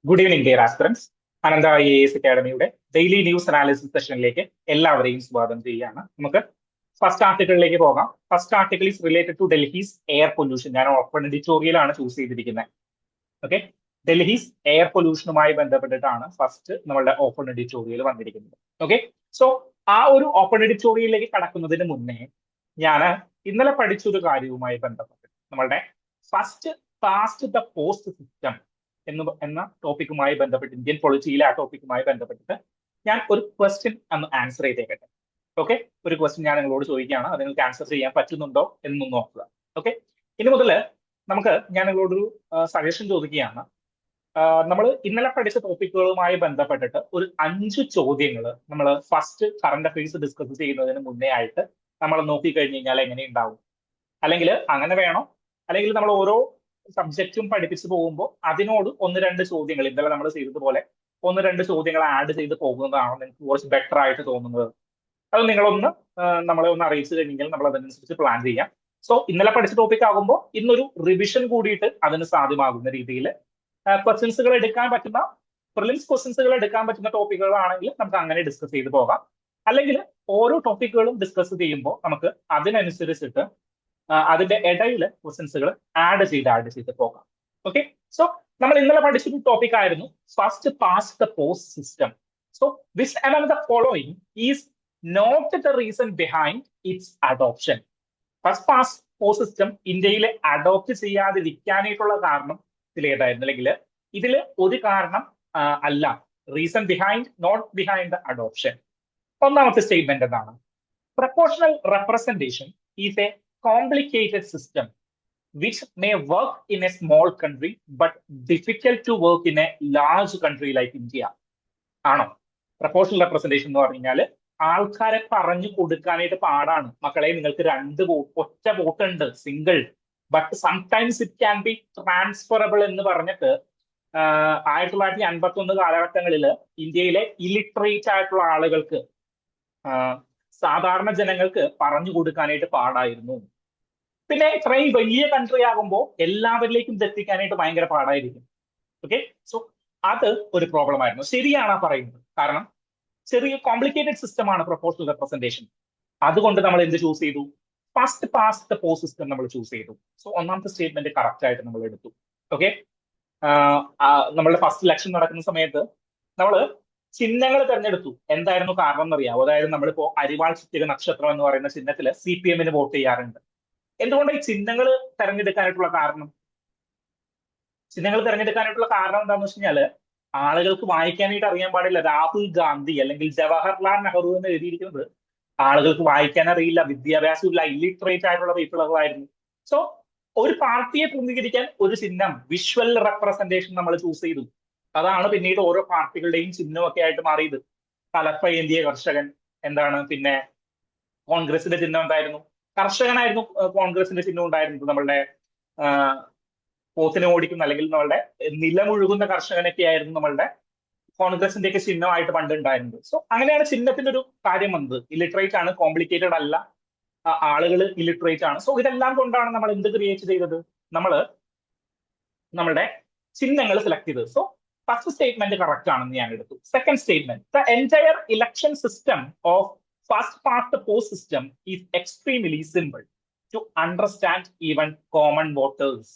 Good evening dear aspirants. Anantha IAS അക്കാഡമിയുടെ daily news analysis സെഷനിലേക്ക് എല്ലാവരെയും സ്വാഗതം ചെയ്യുകയാണ്. നമുക്ക് ഫസ്റ്റ് ആർട്ടിക്കിളിലേക്ക് പോകാം. First article is related to Delhi's air pollution. ഞാൻ ഓപ്പൺ എഡിറ്റോറിയൽ ആണ് ചൂസ് ചെയ്തിരിക്കുന്നത്. ഓക്കെ, ഡൽഹീസ് എയർ പൊല്യൂഷനുമായി ബന്ധപ്പെട്ടിട്ടാണ് ഫസ്റ്റ് നമ്മളുടെ ഓപ്പൺ എഡിറ്റോറിയൽ വന്നിരിക്കുന്നത്. ഓക്കെ, സോ ആ ഒരു ഓപ്പൺ എഡിറ്റോറിയലിലേക്ക് കടക്കുന്നതിന് മുന്നേ ഞാൻ ഇന്നലെ പഠിച്ചൊരു കാര്യവുമായി ബന്ധപ്പെട്ട് നമ്മളുടെ first past the post system എന്ന ടോപ്പിക്കുമായി ബന്ധപ്പെട്ട് ഇന്ത്യൻ പൊളിറ്റിയിലെ ആ ടോപ്പിക്കുമായി ബന്ധപ്പെട്ടിട്ട് ഞാൻ ഒരു ക്വസ്റ്റ്യൻ ഒന്ന് ആൻസർ ചെയ്തേക്കട്ടെ. ഓക്കെ, ഒരു ക്വസ്റ്റ്യൻ ഞാൻ നിങ്ങളോട് ചോദിക്കുകയാണ്, അത് നിങ്ങൾക്ക് ആൻസർ ചെയ്യാൻ പറ്റുന്നുണ്ടോ എന്നൊന്ന് നോക്കുക. ഓക്കെ, ഇനി മുതൽ ഞാൻ നിങ്ങളോടൊരു സജഷൻ ചോദിക്കുകയാണ്. നമ്മൾ ഇന്നലെ പഠിച്ച ടോപ്പിക്കുകളുമായി ബന്ധപ്പെട്ടിട്ട് ഒരു 5 ചോദ്യങ്ങൾ നമ്മൾ ഫസ്റ്റ് കറണ്ട് അഫയേഴ്സ് ഡിസ്കസ് ചെയ്യുന്നതിന് മുന്നേ ആയിട്ട് നമ്മൾ നോക്കിക്കഴിഞ്ഞ് കഴിഞ്ഞാൽ എങ്ങനെ ഉണ്ടാവും? അല്ലെങ്കിൽ അങ്ങനെ വേണോ, അല്ലെങ്കിൽ നമ്മൾ ഓരോ സബ്ജക്റ്റും പഠിപ്പിച്ചു പോകുമ്പോൾ അതിനോട് 1-2 ചോദ്യങ്ങൾ ഇന്നലെ നമ്മൾ ചെയ്തതുപോലെ 1-2 ചോദ്യങ്ങൾ ആഡ് ചെയ്ത് പോകുന്നതാണോ നിങ്ങൾക്ക് കുറച്ച് ബെറ്റർ ആയിട്ട് തോന്നുന്നത്? അത് നിങ്ങളൊന്ന് നമ്മളെ ഒന്ന് അറിയിച്ചു കഴിഞ്ഞാൽ നമ്മൾ അതിനനുസരിച്ച് പ്ലാൻ ചെയ്യാം. സോ ഇന്നലെ പഠിച്ച ടോപ്പിക് ആകുമ്പോൾ ഇന്നൊരു റിവിഷൻ കൂടിയിട്ട് അതിന് സാധ്യമാകുന്ന രീതിയിൽ ക്വസ്റ്റ്യൻസുകൾ എടുക്കാൻ പറ്റുന്ന, പ്രിലിംസ് ക്വസ്റ്റ്യൻസുകൾ എടുക്കാൻ പറ്റുന്ന ടോപ്പിക്കുകളാണെങ്കിൽ നമുക്ക് അങ്ങനെ ഡിസ്കസ് ചെയ്ത് പോകാം. അല്ലെങ്കിൽ ഓരോ ടോപ്പിക്കുകളും ഡിസ്കസ് ചെയ്യുമ്പോൾ നമുക്ക് അതിനനുസരിച്ചിട്ട് അതിന്റെ ഇടയിൽ ക്വസ്റ്റ്യൻസുകൾ ആഡ് ചെയ്ത് പോകാം. ഓക്കെ, സോ നമ്മൾ ഇന്നലെ പഠിച്ചൊരു ടോപ്പിക് ആയിരുന്നു first past the post system. So which among the following is not the reason behind its adoption? First past post system ഇന്ത്യയിൽ അഡോപ്റ്റ് ചെയ്യാതിരിക്കാനായിട്ടുള്ള കാരണം ഇതിലേതായിരുന്നു, അല്ലെങ്കിൽ ഇതിൽ ഒരു കാരണം അല്ല, reason behind, not behind the adoption. ഒന്നാമത്തെ സ്റ്റേറ്റ്മെന്റ് എന്താണ്? Proportional representation is a complicated system which may work in a small country but difficult to work in a large country like India. ആണോ? പ്രപ്പോർഷണൽ റെപ്രസെന്റേഷൻ എന്ന് പറഞ്ഞാൽ ആൾക്കാരെ പറഞ്ഞു കൊടുക്കാനായിട്ട് പാടാണ്. മക്കളെ, നിങ്ങൾക്ക് 2 ഒറ്റ വോട്ട് ഉണ്ട്, single, but sometimes it can be transferable എന്ന് പറഞ്ഞിട്ട് 1951 കാലഘട്ടങ്ങളിൽ ഇന്ത്യയിലെ ഇലിറ്ററേറ്റ് ആയിട്ടുള്ള ആളുകൾക്ക്, സാധാരണ ജനങ്ങൾക്ക് പറഞ്ഞു കൊടുക്കാനായിട്ട് പാടായിരുന്നു. പിന്നെ ഇത്രയും വലിയ കൺട്രി ആകുമ്പോൾ എല്ലാവരിലേക്കും എത്തിക്കാനായിട്ട് ഭയങ്കര പാടായിരിക്കും. ഓക്കെ, സോ അത് ഒരു പ്രോബ്ലം ആയിരുന്നു. ശരിയാണ് പറയുന്നത്. കാരണം ചെറിയ കോംപ്ലിക്കേറ്റഡ് സിസ്റ്റം ആണ് പ്രപ്പോർഷണൽ റെപ്രസെന്റേഷൻ. അതുകൊണ്ട് നമ്മൾ എന്ത് ചൂസ് ചെയ്തു? First past the post system നമ്മൾ ചൂസ് ചെയ്തു. സോ ഒന്നാമത്തെ സ്റ്റേറ്റ്മെന്റ് കറക്റ്റ് ആയിട്ട് നമ്മൾ എടുത്തു. ഓക്കെ, നമ്മളുടെ ഫസ്റ്റ് ഇലക്ഷൻ നടക്കുന്ന സമയത്ത് നമ്മൾ ചിഹ്നങ്ങൾ തിരഞ്ഞെടുത്തു. എന്തായിരുന്നു കാരണം എന്നറിയാമോ? അതായത് നമ്മളിപ്പോ അരിവാൾ ചുറ്റിക നക്ഷത്രം എന്ന് പറയുന്ന ചിഹ്നത്തിൽ CPM വോട്ട് ചെയ്യാറുണ്ട്. എന്തുകൊണ്ട് ഈ ചിഹ്നങ്ങൾ തെരഞ്ഞെടുക്കാനായിട്ടുള്ള കാരണം? ചിഹ്നങ്ങൾ തെരഞ്ഞെടുക്കാനായിട്ടുള്ള കാരണം എന്താണെന്ന് വെച്ച് കഴിഞ്ഞാല് ആളുകൾക്ക് വായിക്കാനായിട്ട് അറിയാൻ പാടില്ല. രാഹുൽ ഗാന്ധി അല്ലെങ്കിൽ ജവഹർലാൽ നെഹ്റു എന്ന് എഴുതിയിരിക്കുന്നത് ആളുകൾക്ക് വായിക്കാൻ അറിയില്ല, വിദ്യാഭ്യാസമില്ല, ഇല്ലിറ്ററേറ്റ് ആയിട്ടുള്ള പീപ്പിളുകളായിരുന്നു. സോ ഒരു പാർട്ടിയെ പ്രതിനിധീകരിക്കാൻ ഒരു ചിഹ്നം, വിഷ്വൽ റെപ്രസെന്റേഷൻ നമ്മൾ ചൂസ് ചെയ്തു. അതാണ് പിന്നീട് ഓരോ പാർട്ടികളുടെയും ചിഹ്നമൊക്കെ ആയിട്ട് മാറിയത്. തലപ്പ ഏന്തിയ കർഷകൻ എന്താണ്, പിന്നെ കോൺഗ്രസിന്റെ ചിഹ്നം എന്തായിരുന്നു? കർഷകനായിരുന്നു കോൺഗ്രസിന്റെ ചിഹ്നം ഉണ്ടായിരുന്നത്. നമ്മളുടെ പോത്തിനെ ഓടിക്കുന്ന അല്ലെങ്കിൽ നമ്മളുടെ നിലമുഴുകുന്ന കർഷകനൊക്കെ ആയിരുന്നു നമ്മളുടെ കോൺഗ്രസിന്റെ ഒക്കെ ചിഹ്നമായിട്ട് പണ്ട് ഉണ്ടായിരുന്നത്. സോ അങ്ങനെയാണ് ചിഹ്നത്തിന്റെ ഒരു കാര്യം വന്നത്. ഇലിറ്ററേറ്റ് ആണ്, കോംപ്ലിക്കേറ്റഡ് അല്ല, ആളുകൾ ഇലിറ്ററേറ്റ് ആണ്. സോ ഇതെല്ലാം കൊണ്ടാണ് നമ്മൾ എന്ത് ക്രിയേറ്റ് ചെയ്തത്? നമ്മളുടെ ചിഹ്നങ്ങൾ സെലക്ട് ചെയ്തത്. സോ ഫസ്റ്റ് സ്റ്റേറ്റ്മെന്റ് കറക്റ്റ് ആണെന്ന് ഞാൻ എടുത്തു. Second statement, the entire election system of first past post system is extremely simple to understand even common voters.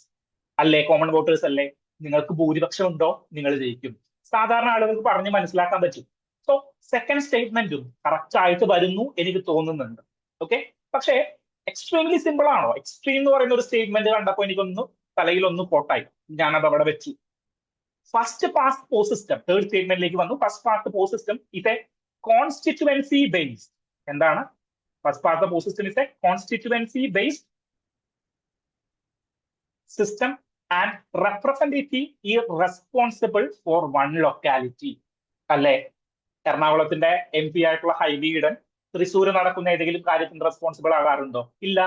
അല്ലേ? കോമൺ വോട്ടേഴ്സ് അല്ലേ? നിങ്ങൾക്ക് ഭൂരിപക്ഷം ഉണ്ടോ, നിങ്ങൾ ജയിക്കും. സാധാരണ ആളുകൾക്ക് പറഞ്ഞ് മനസ്സിലാക്കാൻ പറ്റും. സോ സെക്കൻഡ് സ്റ്റേറ്റ്മെന്റും കറക്റ്റ് ആയിട്ട് വരുന്നു എനിക്ക് തോന്നുന്നുണ്ട്. ഓക്കെ, പക്ഷേ എക്സ്ട്രീംലി സിമ്പിൾ ആണോ? എക്സ്ട്രീം എന്ന് പറയുന്ന ഒരു സ്റ്റേറ്റ്മെന്റ് കണ്ടപ്പോൾ എനിക്കൊന്ന് തലയിലൊന്ന് പൊട്ടായി. ഞാനത് അവിടെ വെച്ചു. First past post system, third സ്റ്റേറ്റ്മെന്റിലേക്ക് വന്നു. First past post system is a constituency based. എന്താണ് first past post system? Is a constituency based system and representative is responsible for one locality. അല്ലെ? എറണാകുളത്തിന്റെ MP ആയിട്ടുള്ള ഹൈബി ഈഡൻ തൃശ്ശൂർ നടക്കുന്ന ഏതെങ്കിലും കാര്യത്തിന് റെസ്പോൺസിബിൾ ആകാറുണ്ടോ? ഇല്ല.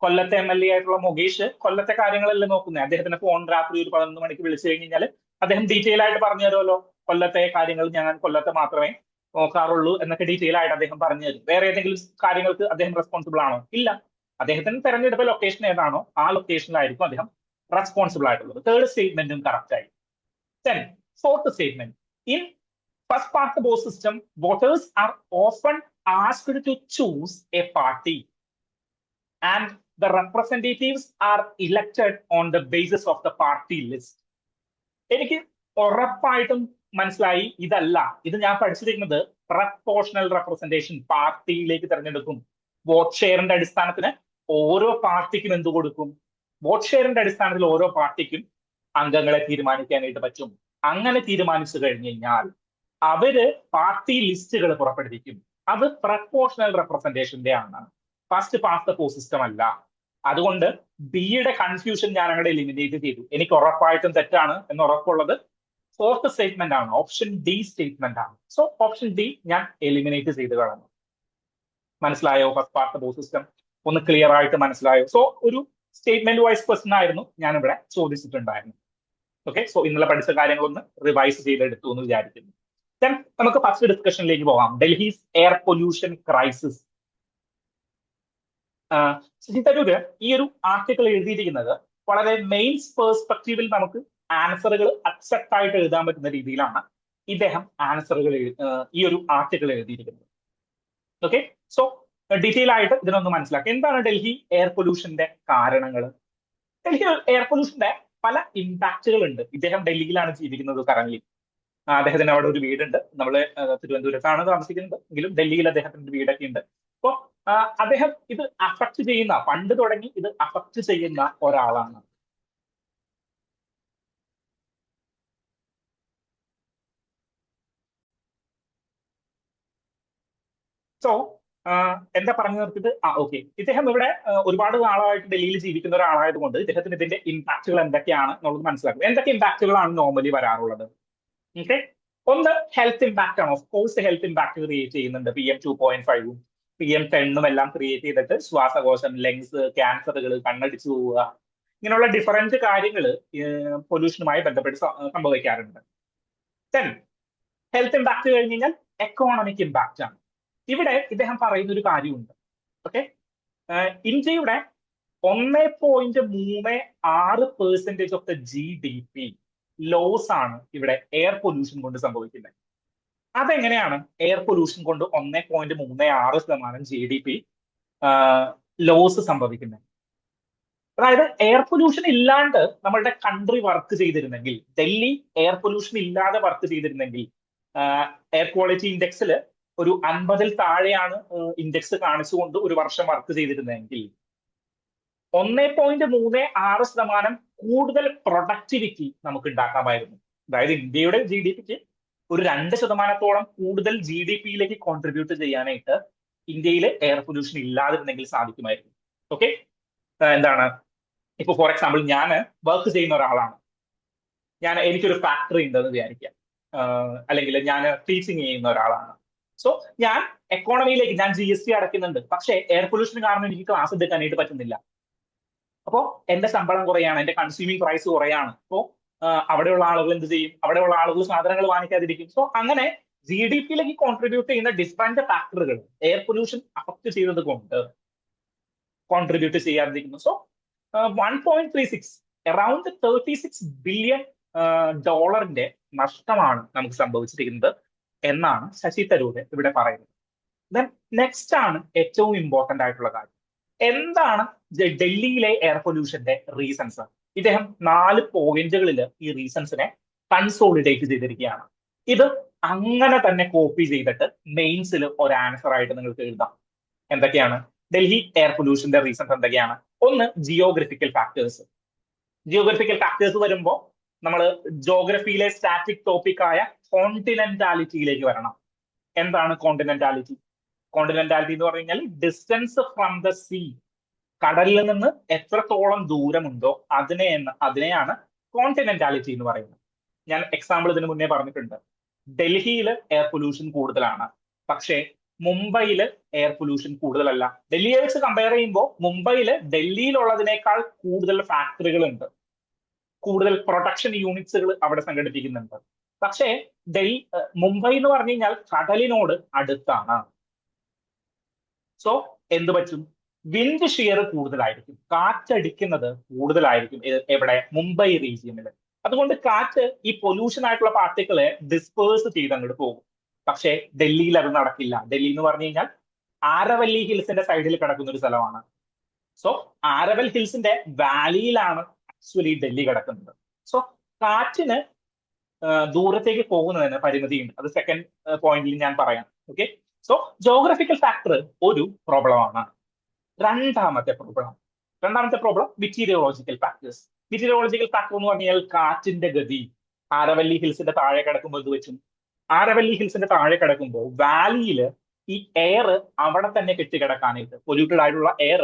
കൊല്ലത്തെ MLA ആയിട്ടുള്ള മുകേഷ് കൊല്ലത്തെ കാര്യങ്ങളല്ലേ നോക്കുന്നത്. അദ്ദേഹത്തിന്റെ ഫോൺ രാത്രി ഒരു 11 മണിക്ക് വിളിച്ചു കഴിഞ്ഞാൽ അദ്ദേഹം ഡീറ്റെയിൽ ആയിട്ട് പറഞ്ഞു തരുമല്ലോ. കൊല്ലത്തെ കാര്യങ്ങൾ ഞാൻ കൊല്ലത്തെ മാത്രമേ നോക്കാറുള്ളൂ എന്നൊക്കെ ഡീറ്റെയിൽ ആയിട്ട് അദ്ദേഹം പറഞ്ഞു തരും. വേറെ ഏതെങ്കിലും കാര്യങ്ങൾക്ക് അദ്ദേഹം റെസ്പോൺസിബിൾ ആണോ? ഇല്ല. അദ്ദേഹത്തിന് തെരഞ്ഞെടുത്ത ലൊക്കേഷൻ ഏതാണോ ആ ലൊക്കേഷനിലായിരിക്കും അദ്ദേഹം റെസ്പോൺസിബിൾ ആയിട്ടുള്ളത്. തേർഡ് സ്റ്റേറ്റ്മെന്റും കറക്റ്റ് ആയി. Fourth statement. In first past the post system, voters are often asked to choose a party and the representatives are elected on the basis of the party list. എനിക്ക് ഉറപ്പായിട്ടും മനസ്സിലായി ഇതല്ല, ഇത് ഞാൻ പഠിച്ചിരിക്കുന്നത് proportional representation, പാർട്ടിയിലേക്ക് തിരഞ്ഞെടുക്കും. Vote ഷെയറിന്റെ അടിസ്ഥാനത്തിന് ഓരോ പാർട്ടിക്കും എന്ത് കൊടുക്കും? വോട്ട് ഷെയറിന്റെ അടിസ്ഥാനത്തിൽ ഓരോ പാർട്ടിക്കും അംഗങ്ങളെ തീരുമാനിക്കാനായിട്ട് പറ്റും. അങ്ങനെ തീരുമാനിച്ചു കഴിഞ്ഞു കഴിഞ്ഞാൽ അവര് പാർട്ടി ലിസ്റ്റുകൾ പുറപ്പെടുവിക്കും. അത് പ്രപ്പോർഷണൽ റെപ്രസെന്റേഷന്റെ ആണ്, first past the post system അല്ല. അതുകൊണ്ട് ബിയുടെ കൺഫ്യൂഷൻ ഞാൻ അങ്ങോട്ട് എലിമിനേറ്റ് ചെയ്തു. എനിക്ക് ഉറപ്പായിട്ടും തെറ്റാണ് എന്ന് ഉറപ്പുള്ളത് ഫോർത്ത് സ്റ്റേറ്റ്മെന്റ് ആണ്, ഓപ്ഷൻ ഡി സ്റ്റേറ്റ്മെന്റ് ആണ്. സോ ഓപ്ഷൻ ഡി ഞാൻ എലിമിനേറ്റ് ചെയ്ത് കളഞ്ഞു. മനസ്സിലായോ? First part the post system ഒന്ന് ക്ലിയർ ആയിട്ട് മനസ്സിലായോ? സോ ഒരു സ്റ്റേറ്റ്മെന്റ് വൈസ് ക്വസ്റ്റൻ ആയിരുന്നു ഞാൻ ഇവിടെ ചോദിച്ചിട്ടുണ്ടായിരുന്നു. ഓക്കെ, സോ ഇന്നലെ പഠിച്ച കാര്യങ്ങളൊന്ന് റിവൈസ് ചെയ്തെടുത്തു എന്ന് വിചാരിക്കുന്നു. ദെൻ നമുക്ക് ഫസ്റ്റ് ഡിസ്കഷനിലേക്ക് പോകാം. Delhi's air pollution crisis. Shashi Tharoor ഈ ഒരു ആർട്ടിക്കിൾ എഴുതിയിരിക്കുന്നത് വളരെ മെയിൻസ് പേഴ്സ്പെക്റ്റീവിൽ നമുക്ക് ആൻസറുകൾ അക്സെപ്റ്റ് ആയിട്ട് എഴുതാൻ പറ്റുന്ന രീതിയിലാണ് ഇദ്ദേഹം ആൻസറുകൾ ഈ ഒരു ആർട്ടിക്കിൾ എഴുതിയിരിക്കുന്നത്. ഓക്കെ, സോ ഡീറ്റെയിൽ ആയിട്ട് ഇതിനൊന്ന് മനസ്സിലാക്കുക. എന്താണ് ഡൽഹി എയർ പൊല്യൂഷന്റെ കാരണങ്ങൾ? ഡൽഹി എയർ പൊല്യൂഷന്റെ പല ഇമ്പാക്റ്റുകൾ ഉണ്ട്. ഇദ്ദേഹം ഡൽഹിയിലാണ് ജീവിക്കുന്നത് കറന്റ്. അദ്ദേഹത്തിന് അവിടെ ഒരു വീടുണ്ട്. നമ്മള് തിരുവനന്തപുരത്താണ് താമസിക്കുന്നത് എങ്കിലും ഡൽഹിയിൽ അദ്ദേഹത്തിന്റെ വീടൊക്കെ ഉണ്ട്. അപ്പോ അദ്ദേഹം ഇത് അഫക്ട് ചെയ്യുന്ന, പണ്ട് തുടങ്ങി ഇത് അഫക്ട് ചെയ്യുന്ന ഒരാളാണ്. സോ എന്താ പറഞ്ഞു നിർത്തിയത്? ഓക്കെ, ഇദ്ദേഹം ഇവിടെ ഒരുപാട് നാളായിട്ട് ഡൽഹിയിൽ ജീവിക്കുന്ന ഒരാളായതുകൊണ്ട് ഇദ്ദേഹത്തിന് ഇതിന്റെ ഇമ്പാക്റ്റുകൾ എന്തൊക്കെയാണ് എന്നുള്ളത് മനസ്സിലാക്കും. എന്തൊക്കെ ഇമ്പാക്റ്റുകളാണ് നോർമലി വരാറുള്ളത്? ഓക്കെ, ഒന്ന് ഹെൽത്ത് ഇമ്പാക്ട് ആണ്. Of course health impact create ചെയ്യുന്നുണ്ട്. PM2.5 PM10 എല്ലാം ക്രിയേറ്റ് ചെയ്തിട്ട് ശ്വാസകോശം, ലങ്സ്, ക്യാൻസറുകൾ, കണ്ണടിച്ചു പോവുക, ഇങ്ങനെയുള്ള ഡിഫറൻറ്റ് കാര്യങ്ങൾ പൊല്യൂഷനുമായി ബന്ധപ്പെട്ട് സംഭവിക്കാറുണ്ട്. ദെൻ ഹെൽത്ത് ഇമ്പാക്ട് കഴിഞ്ഞ് കഴിഞ്ഞാൽ എക്കോണമിക് ഇമ്പാക്റ്റ് ആണ്. ഇവിടെ ഇദ്ദേഹം പറയുന്ന ഒരു കാര്യമുണ്ട്. ഓക്കെ, ഇന്ത്യയുടെ 1.36% ഓഫ് ദ GDP ലോസ് ആണ് ഇവിടെ എയർ പൊല്യൂഷൻ കൊണ്ട് സംഭവിക്കുന്നത്. അതെങ്ങനെയാണ് എയർ പൊല്യൂഷൻ കൊണ്ട് 1.36% GDP ലോസ് സംഭവിക്കുന്നത്? അതായത് എയർ പൊല്യൂഷൻ ഇല്ലാണ്ട് നമ്മളുടെ കൺട്രി വർക്ക് ചെയ്തിരുന്നെങ്കിൽ, ഡൽഹി എയർ പൊല്യൂഷൻ ഇല്ലാതെ വർക്ക് ചെയ്തിരുന്നെങ്കിൽ, എയർ ക്വാളിറ്റി ഇൻഡെക്സിൽ ഒരു 50-ൽ താഴെയാണ് ഇൻഡെക്സ് കാണിച്ചുകൊണ്ട് ഒരു വർഷം വർക്ക് ചെയ്തിരുന്നെങ്കിൽ 1.36% കൂടുതൽ പ്രൊഡക്ടിവിറ്റി നമുക്ക് ഉണ്ടാക്കാമായിരുന്നു. അതായത് ഇന്ത്യയുടെ GDPക്ക് ഒരു 2% കൂടുതൽ GDPയിലേക്ക് കോൺട്രിബ്യൂട്ട് ചെയ്യാനായിട്ട് ഇന്ത്യയിൽ എയർ പൊല്യൂഷൻ ഇല്ലാതിരുന്നെങ്കിൽ സാധിക്കുമായിരുന്നു. ഓക്കെ, എന്താണ്, ഇപ്പൊ ഫോർ എക്സാമ്പിൾ ഞാൻ വർക്ക് ചെയ്യുന്ന ഒരാളാണ്. എനിക്കൊരു ഫാക്ടറി ഉണ്ടെന്ന് വിചാരിക്കാം, അല്ലെങ്കിൽ ഞാൻ ടീച്ചിങ് ചെയ്യുന്ന ഒരാളാണ്. സോ ഞാൻ എക്കോണമിയിലേക്ക് ഞാൻ GST അടയ്ക്കുന്നുണ്ട്, പക്ഷേ എയർ പൊല്യൂഷൻ കാരണം എനിക്ക് ക്ലാസ് എടുക്കാനായിട്ട് പറ്റുന്നില്ല. അപ്പോൾ എന്റെ ശമ്പളം കുറയാണ്, എന്റെ കൺസ്യൂമിങ് പ്രൈസ് കുറയാണ്. അപ്പോൾ അവിടെയുള്ള ആളുകൾ എന്ത് ചെയ്യും? അവിടെയുള്ള ആളുകൾ സാധനങ്ങൾ വാങ്ങിക്കാതിരിക്കും. സോ അങ്ങനെ GDPയിലേക്ക് കോൺട്രിബ്യൂട്ട് ചെയ്യുന്ന ഡിഫറൻറ്റ് ഫാക്ടറുകൾ എയർ പൊല്യൂഷൻ അഫക്ട് ചെയ്തത് കൊണ്ട് കോൺട്രിബ്യൂട്ട് ചെയ്യാതിരിക്കുന്നു. സോ 1.36 അറൌണ്ട് $36 ബില്യൺ നഷ്ടമാണ് നമുക്ക് സംഭവിച്ചിരിക്കുന്നത് എന്നാണ് ശശി തരൂര് ഇവിടെ പറയുന്നത്. ദെൻ നെക്സ്റ്റ് ആണ് ഏറ്റവും ഇമ്പോർട്ടന്റ് ആയിട്ടുള്ള കാര്യം. എന്താണ് ഡൽഹിയിലെ എയർ പൊല്യൂഷന്റെ റീസൺസ്? ഇദ്ദേഹം 4 പോയിന്റുകളിൽ ഈ റീസൺസിനെ കൺസോളിഡേറ്റ് ചെയ്തിരിക്കുകയാണ്. ഇത് അങ്ങനെ തന്നെ കോപ്പി ചെയ്തിട്ട് മെയിൻസിൽ ഒരു ആൻസർ ആയിട്ട് നിങ്ങൾക്ക് എഴുതാം. എന്തൊക്കെയാണ് ഡൽഹി എയർ പൊല്യൂഷന്റെ റീസൺസ്? എന്തൊക്കെയാണ്? ഒന്ന്, ജിയോഗ്രഫിക്കൽ ഫാക്ടേഴ്സ്. ജിയോഗ്രഫിക്കൽ ഫാക്ടേഴ്സ് വരുമ്പോൾ നമ്മൾ ജോഗ്രഫിയിലെ സ്റ്റാറ്റിക് ടോപ്പിക്കായ കോണ്ടിനെന്റാലിറ്റിയിലേക്ക് വരണം. എന്താണ് കോണ്ടിനെന്റാലിറ്റി? കോണ്ടിനെന്റാലിറ്റി എന്ന് പറഞ്ഞു കഴിഞ്ഞാൽ ഡിസ്റ്റൻസ് ഫ്രം ദ സീ, കടലിൽ നിന്ന് എത്രത്തോളം ദൂരമുണ്ടോ അതിനെയാണ് കോണ്ടിനെന്റാലിറ്റി എന്ന് പറയുന്നത്. ഞാൻ എക്സാമ്പിൾ ഇതിന് മുന്നേ പറഞ്ഞിട്ടുണ്ട്. ഡൽഹിയിൽ എയർ പൊല്യൂഷൻ കൂടുതലാണ്, പക്ഷേ മുംബൈയിൽ എയർ പൊല്യൂഷൻ കൂടുതലല്ല. ഡൽഹിയെ വെച്ച് കമ്പയർ ചെയ്യുമ്പോൾ മുംബൈയിൽ ഡൽഹിയിലുള്ളതിനേക്കാൾ കൂടുതൽ ഫാക്ടറികളുണ്ട്, കൂടുതൽ പ്രൊഡക്ഷൻ യൂണിറ്റ്സുകൾ അവിടെ സംഘടിപ്പിക്കുന്നുണ്ട്. പക്ഷേ മുംബൈ എന്ന് പറഞ്ഞു കഴിഞ്ഞാൽ കടലിനോട് അടുത്താണ്. സോ എന്ത് പറ്റും? വിൻഡ് ഷിയർ കൂടുതലായിരിക്കും, കാറ്റടിക്കുന്നത് കൂടുതലായിരിക്കും എവിടെ? മുംബൈ റീജിയനിൽ. അതുകൊണ്ട് കാറ്റ് ഈ പൊല്യൂഷൻ ആയിട്ടുള്ള പാർട്ടിക്കിളെ ഡിസ്പേഴ്സ് ചെയ്ത് അങ്ങോട്ട് പോകും. പക്ഷേ ഡൽഹിയിൽ അത് നടക്കില്ല. ഡൽഹി എന്ന് പറഞ്ഞു കഴിഞ്ഞാൽ ആരവല്ലി ഹിൽസിന്റെ സൈഡിൽ കിടക്കുന്ന ഒരു സ്ഥലമാണ്. സോ ആരവൽ ഹിൽസിന്റെ വാലിയിലാണ് ആക്ച്വലി ഡൽഹി കിടക്കുന്നത്. സോ കാറ്റിന് ദൂരത്തേക്ക് പോകുന്നതിന് പരിമിതിയുണ്ട്. അത് സെക്കൻഡ് പോയിന്റിൽ ഞാൻ പറയാം. ഓക്കെ, സോ ജോഗ്രഫിക്കൽ ഫാക്ടർ ഒരു പ്രോബ്ലമാണ്. രണ്ടാമത്തെ problem meteorological factors. Meteorological factor എന്ന് പറഞ്ഞാൽ കാറ്റിന്റെ ഗതി ആരവല്ലി ഹിൽസിന്റെ താഴെ കിടക്കുമ്പോൾ ഇത് വെച്ചും ആരവല്ലി ഹിൽസിന്റെ താഴെ കിടക്കുമ്പോൾ വാലിയിൽ ഈ എയർ അവിടെ തന്നെ കെട്ടിക്കിടക്കാനായിട്ട്, പൊല്യൂട്ടഡ് ആയിട്ടുള്ള എയർ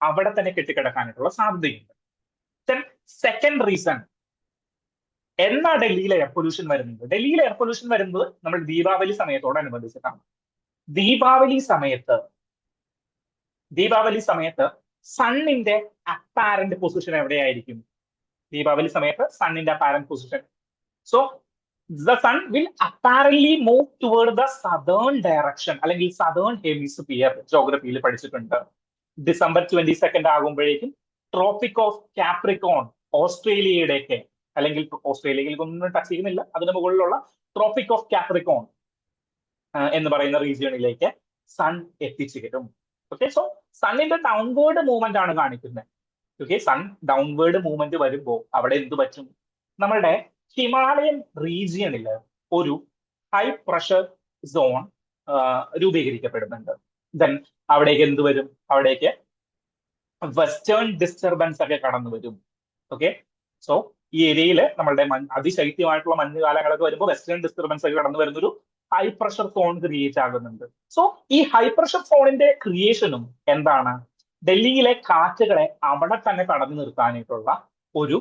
അവിടെ തന്നെ കെട്ടിക്കിടക്കാനായിട്ടുള്ള സാധ്യതയുണ്ട്. സെക്കൻഡ് റീസൺ, എന്നാ ഡൽഹിയിൽ എയർ പൊല്യൂഷൻ വരുന്നത്? ഡൽഹിയിൽ എയർ പൊല്യൂഷൻ വരുന്നത് നമ്മൾ ദീപാവലി സമയത്തോടനുബന്ധിച്ചിട്ടാണ്. ദീപാവലി സമയത്ത് സണ്ണിന്റെ അപ്പാരന്റ് പൊസിഷൻ എവിടെയായിരിക്കും? ദീപാവലി സമയത്ത് സണ്ണിന്റെ apparent position, so the sun will apparently move toward the southern direction, അല്ലെങ്കിൽ സദേൺ ഹെമിസ്ഫിയർ ജോഗ്രഫിയിൽ പഠിച്ചിട്ടുണ്ട്. ഡിസംബർ 22 ആകുമ്പോഴേക്കും ട്രോപ്പിക് ഓഫ് കാപ്രിക്കോൺ, ഓസ്ട്രേലിയയുടെയൊക്കെ, അല്ലെങ്കിൽ ഓസ്ട്രേലിയയിൽ ഒന്നും ടച്ച് ചെയ്യുന്നില്ല, അതിന് മുകളിലുള്ള ട്രോപ്പിക് ഓഫ് കാപ്രിക്കോൺ എന്ന് പറയുന്ന റീജിയണിലേക്ക് സൺ എത്തിച്ചേരും. ഓക്കെ, സോ സണ്ണിന്റെ ഡൗൺവേർഡ് മൂവ്മെന്റ് ആണ് കാണിക്കുന്നത്. ഓക്കെ, സൺ ഡൗൺവേർഡ് മൂവ്മെന്റ് വരുമ്പോൾ അവിടെ എന്ത് പറ്റും? നമ്മളുടെ ഹിമാലയൻ റീജിയണിൽ ഒരു ഹൈ പ്രഷർ സോൺ രൂപീകരിക്കപ്പെടുന്നുണ്ട്. ദെൻ അവിടേക്ക് എന്ത് വരും? അവിടേക്ക് വെസ്റ്റേൺ ഡിസ്റ്റർബൻസ് ഒക്കെ കടന്നു വരും. ഓക്കെ, സോ ഈ ഏരിയയിൽ നമ്മളുടെ അതിശൈത്യമായിട്ടുള്ള മഞ്ഞുകാലങ്ങളൊക്കെ വരുമ്പോൾ വെസ്റ്റേൺ ഡിസ്റ്റർബൻസ് ഒക്കെ കടന്നു വരുന്ന ഒരു ഹൈ പ്രഷർ സോൺ ക്രിയേറ്റ് ആകുന്നുണ്ട്. സോ ഈ ഹൈ പ്രഷർ സോണിന്റെ ക്രിയേഷനും എന്താണ്? ഡൽഹിയിലെ കാറ്റുകളെ അവിടെ തന്നെ തടഞ്ഞു നിർത്താനായിട്ടുള്ള ഒരു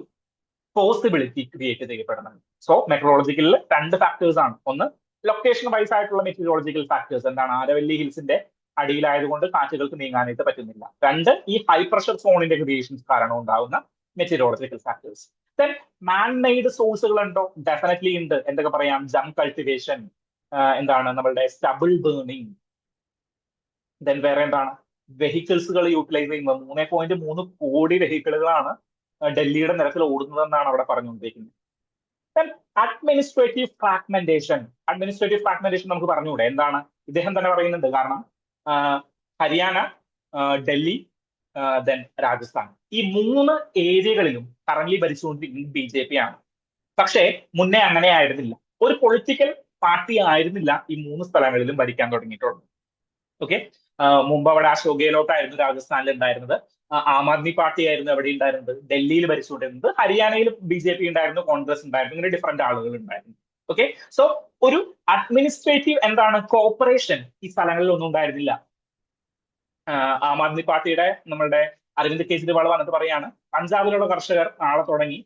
പോസിബിലിറ്റി ക്രിയേറ്റ് ചെയ്യപ്പെടുന്നുണ്ട്. സോ മെട്രോളജിക്കലിൽ രണ്ട് ഫാക്ടേഴ്സ് ആണ്. ഒന്ന് ലൊക്കേഷൻ വൈസ് ആയിട്ടുള്ള മെറ്റീരിയോളജിക്കൽ ഫാക്ടേഴ്സ്, എന്താണ്? ആരവല്ലി ഹിൽസിന്റെ അടിയിലായതുകൊണ്ട് കാറ്റുകൾക്ക് നീങ്ങാനായിട്ട് പറ്റുന്നില്ല. രണ്ട്, ഈ ഹൈ പ്രഷർ സോണിന്റെ ക്രിയേഷൻസ് കാരണം ഉണ്ടാകുന്ന മെറ്റീരിയോളജിക്കൽ ഫാക്ടേഴ്സ്. ദെൻ മാൻ മെയ്ഡ് സോഴ്സുകൾ ഉണ്ടോ? ഡെഫിനറ്റ്ലി ഉണ്ട്. എന്തൊക്കെ പറയാം? ജം കൾട്ടിവേഷൻ, എന്താണ് നമ്മളുടെ സ്റ്റബിൾ ബേണിംഗ്. ദെൻ വേറെ എന്താണ്? വെഹിക്കിൾസുകൾ യൂട്ടിലൈസ് ചെയ്യുന്നത്. 3.3 കോടി വെഹിക്കിളുകളാണ് ഡൽഹിയുടെ നിരത്തിൽ ഓടുന്നതെന്നാണ് അവിടെ പറഞ്ഞുകൊണ്ടിരിക്കുന്നത്. അഡ്മിനിസ്ട്രേറ്റീവ് ഫ്രാഗ്മെന്റേഷൻ നമുക്ക് പറഞ്ഞുകൂടെ? എന്താണ്? ഇദ്ദേഹം തന്നെ പറയുന്നുണ്ട്. കാരണം ഹരിയാന, ഡൽഹി, ദെൻ രാജസ്ഥാൻ, ഈ 3 ഏരിയകളിലും കറന്റ് ഭരിച്ചുകൊണ്ടിരിക്കുന്നത് BJP ആണ്. പക്ഷേ മുന്നേ അങ്ങനെ ആയിരുന്നില്ല. ഒരു പൊളിറ്റിക്കൽ പാർട്ടി ആയിരുന്നില്ല ഈ 3 സ്ഥലങ്ങളിലും ഭരിക്കാൻ തുടങ്ങിയിട്ടുള്ളത്. ഓക്കെ, മുമ്പ് അവിടെ അശോക് ഗെഹ്ലോട്ട് ആയിരുന്നു രാജസ്ഥാനിൽ ഉണ്ടായിരുന്നത്, ആം ആദ്മി പാർട്ടി ആയിരുന്നു അവിടെ ഉണ്ടായിരുന്നത്, ഡൽഹിയിൽ ഭരിച്ചുകൊണ്ടിരുന്നത്, ഹരിയാനയിൽ BJP ഉണ്ടായിരുന്നു, കോൺഗ്രസ് ഉണ്ടായിരുന്നു, ഇങ്ങനെ ഡിഫറെന്റ് ആളുകൾ ഉണ്ടായിരുന്നു. ഓക്കെ, സോ ഒരു അഡ്മിനിസ്ട്രേറ്റീവ് എന്താണ് കോപ്പറേഷൻ ഈ സ്ഥലങ്ങളിൽ ഒന്നും ഉണ്ടായിരുന്നില്ല. ആം ആദ്മി പാർട്ടിയുടെ നമ്മളുടെ അരവിന്ദ് കെജ്രിവാൾ വന്നിട്ട് പറയാണ്, പഞ്ചാബിലുള്ള കർഷകർ നാളെ തുടങ്ങി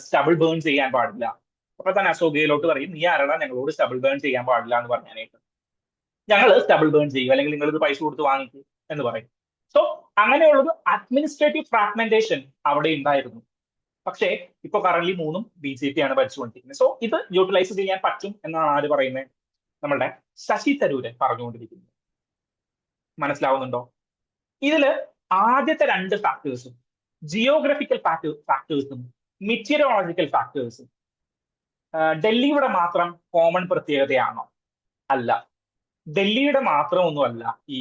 സ്റ്റബിൾ ബേൺ ചെയ്യാൻ പാടില്ല. അപ്പൊ തന്നെ അശോക് ഗെഹ്ലോട്ട് പറയും, നീ ആരാടാ ഞങ്ങളോട് സ്റ്റബിൾ ബേൺ ചെയ്യാൻ പാടില്ല എന്ന് പറഞ്ഞാനായിട്ട്? ഞങ്ങൾ സ്റ്റബിൾ ബേൺ ചെയ്യും, അല്ലെങ്കിൽ നിങ്ങൾ ഇത് പൈസ കൊടുത്ത് വാങ്ങിക്കും എന്ന് പറയും. സോ അങ്ങനെയുള്ളൊരു അഡ്മിനിസ്ട്രേറ്റീവ് ഫ്രാഗ്മെന്റേഷൻ അവിടെ ഉണ്ടായിരുന്നു. പക്ഷേ ഇപ്പൊ കറന്റ് 3 BJP ആണ് ഭരിച്ചുകൊണ്ടിരിക്കുന്നത്. സോ ഇത് യൂട്ടിലൈസ് ചെയ്യാൻ പറ്റും എന്നാണ് ആര് പറയുന്നത്? നമ്മളുടെ ശശി തരൂര് പറഞ്ഞുകൊണ്ടിരിക്കുന്നത്. മനസ്സിലാവുന്നുണ്ടോ? ഇതില് ആദ്യത്തെ 2 ഫാക്ടേഴ്സും, ജിയോഗ്രഫിക്കൽ ഫാക്ടേഴ്സും മെറ്റീരിയോളജിക്കൽ ഫാക്ടേഴ്സും ഡൽഹിയുടെ മാത്രം കോമൺ പ്രത്യേകതയാണോ? അല്ല. ഡൽഹിയുടെ മാത്രമൊന്നുമല്ല ഈ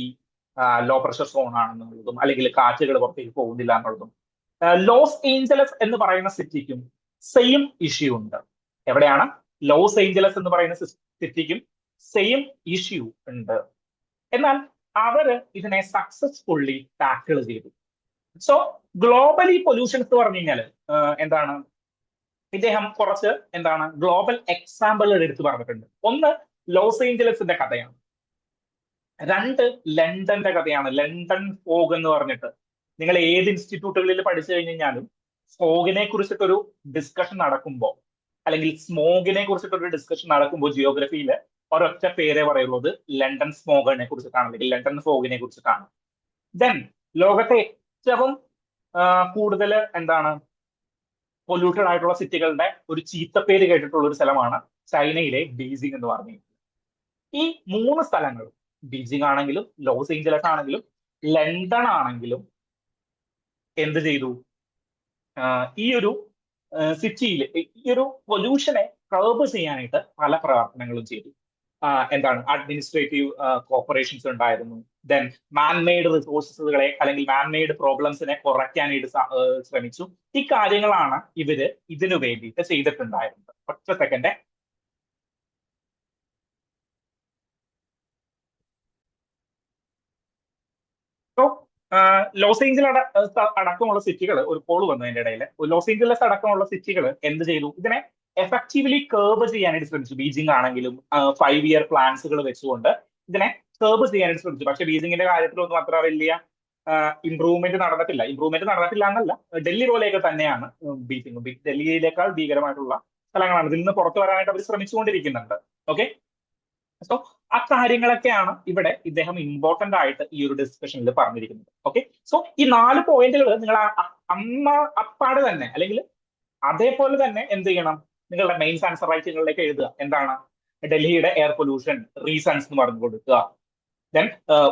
ലോ പ്രഷർ സോൺ ആണെന്നുള്ളതും, അല്ലെങ്കിൽ കാറ്റുകൾ പുറത്തേക്ക് പോകുന്നില്ല എന്നുള്ളതും. ലോസ് ഏഞ്ചലസ് എന്ന് പറയുന്ന സിറ്റിക്കും സെയിം ഇഷ്യൂ ഉണ്ട്. എവിടെയാണ്? ലോസ് ഏഞ്ചലസ് എന്ന് പറയുന്ന സിറ്റിക്കും സെയിം ഇഷ്യൂ ഉണ്ട്. എന്നാൽ അവര് ഇതിനെ സക്സസ്ഫുള്ളി ടാക്കിൾ ചെയ്തു. സോ ഗ്ലോബലി പൊല്യൂഷൻസ് എന്ന് പറഞ്ഞു കഴിഞ്ഞാൽ എന്താണ്? ഇദ്ദേഹം കുറച്ച് എന്താണ് ഗ്ലോബൽ എക്സാമ്പിളുകൾ എടുത്തു പറഞ്ഞിട്ടുണ്ട്. ഒന്ന് ലോസ് ഏഞ്ചലസിന്റെ കഥയാണ്. 2 ലണ്ടന്റെ കഥയാണ്. ലണ്ടൻ ഫോഗ് എന്ന് പറഞ്ഞിട്ട് നിങ്ങൾ ഏത് ഇൻസ്റ്റിറ്റ്യൂട്ടുകളിൽ പഠിച്ചു കഴിഞ്ഞാലും ഫോഗിനെ കുറിച്ചിട്ടൊരു ഡിസ്കഷൻ നടക്കുമ്പോൾ, അല്ലെങ്കിൽ സ്മോഗിനെ കുറിച്ചിട്ടൊരു ഡിസ്കഷൻ നടക്കുമ്പോൾ ജിയോഗ്രഫിയിൽ ഒരൊറ്റ പേരെ പറയുള്ളത് ലണ്ടൻ സ്മോഗിനെ കുറിച്ചിട്ടാണ്, അല്ലെങ്കിൽ ലണ്ടൻ ഫോഗിനെ കുറിച്ചിട്ടാണ്. ദെൻ ലോകത്തെ ഏറ്റവും കൂടുതൽ എന്താണ് പൊല്യൂട്ടഡ് ആയിട്ടുള്ള സിറ്റികളുടെ ഒരു ചീത്തപ്പേര് കേട്ടിട്ടുള്ള ഒരു സ്ഥലമാണ് ചൈനയിലെ ബീജിംഗ് എന്ന് പറഞ്ഞത്. ഈ 3 സ്ഥലങ്ങളും, ബീജിംഗ് ആണെങ്കിലും ലോസ് ഏഞ്ചലസ് ആണെങ്കിലും ലണ്ടൻ ആണെങ്കിലും, എന്ത് ചെയ്തു? ഈ ഒരു സിറ്റിയിൽ ഈ ഒരു പൊല്യൂഷനെ കർബ് ചെയ്യാനായിട്ട് പല പ്രവർത്തനങ്ങളും ചെയ്തു. എന്താണ് അഡ്മിനിസ്ട്രേറ്റീവ് കോർപ്പറേഷൻസ് ഉണ്ടായിരുന്നു. ദെൻ മാൻമെയ്ഡ് റിസോഴ്സസുകളെ അല്ലെങ്കിൽ മാൻമെയ്ഡ് പ്രോബ്ലംസിനെ കുറയ്ക്കാനായിട്ട് ശ്രമിച്ചു. ഈ കാര്യങ്ങളാണ് ഇവര് ഇതിനു വേണ്ടിയിട്ട് ചെയ്തിട്ടുണ്ടായിരുന്നത്. ഒറ്റ സെക്കൻഡ്. സോ ലോസ് ഏഞ്ചൽ അടക്കമുള്ള സിറ്റികൾ, ഒരു കോൾ വന്നു അതിന്റെ ഇടയിൽ, ലോസ് ഏഞ്ചലസ് അടക്കമുള്ള സിറ്റികൾ എന്ത് ചെയ്തു? ഇതിനെ എഫക്റ്റീവ്ലി കേർബ് ചെയ്യാനായിട്ട് ശ്രമിച്ചു. ബീജിംഗ് ആണെങ്കിലും 5 ഇയർ പ്ലാൻസുകൾ വെച്ചുകൊണ്ട് ഇതിനെ കേർബ് ചെയ്യാനായിട്ട് ശ്രമിച്ചു. പക്ഷെ ബീജിംഗിന്റെ കാര്യത്തിലൊന്നും അത്ര വലിയ ഇംപ്രൂവ്മെന്റ് നടന്നിട്ടില്ല. ഇംപ്രൂവ്മെന്റ് നടന്നിട്ടില്ല എന്നല്ല, ഡൽഹി പോലെയൊക്കെ തന്നെയാണ് ബീജിംഗ്. ഡൽഹിയിലേക്കാൾ ഭീകരമായിട്ടുള്ള സ്ഥലങ്ങളാണ്. ഇതിൽ നിന്ന് പുറത്തു വരാനായിട്ട് അവർ ശ്രമിച്ചുകൊണ്ടിരിക്കുന്നുണ്ട്. ഓക്കെ, സോ ആ കാര്യങ്ങളൊക്കെയാണ് ഇവിടെ ഇദ്ദേഹം ഇമ്പോർട്ടന്റ് ആയിട്ട് ഈ ഒരു ഡിസ്കഷനിൽ പറഞ്ഞിരിക്കുന്നത്. ഓക്കെ, സോ ഈ 4 പോയിന്റുകൾ നിങ്ങൾ അപ്പാട് തന്നെ അല്ലെങ്കിൽ അതേപോലെ തന്നെ എന്ത് ചെയ്യണം? നിങ്ങളുടെ മെയിൻസ് ആൻസർ റൈറ്റിങ്ങളിലേക്ക് എഴുതുക. എന്താണ്? ഡൽഹിയുടെ എയർ പൊല്യൂഷൻ റീസൺസ് എന്ന് പറഞ്ഞു കൊടുക്കുക. ദെൻ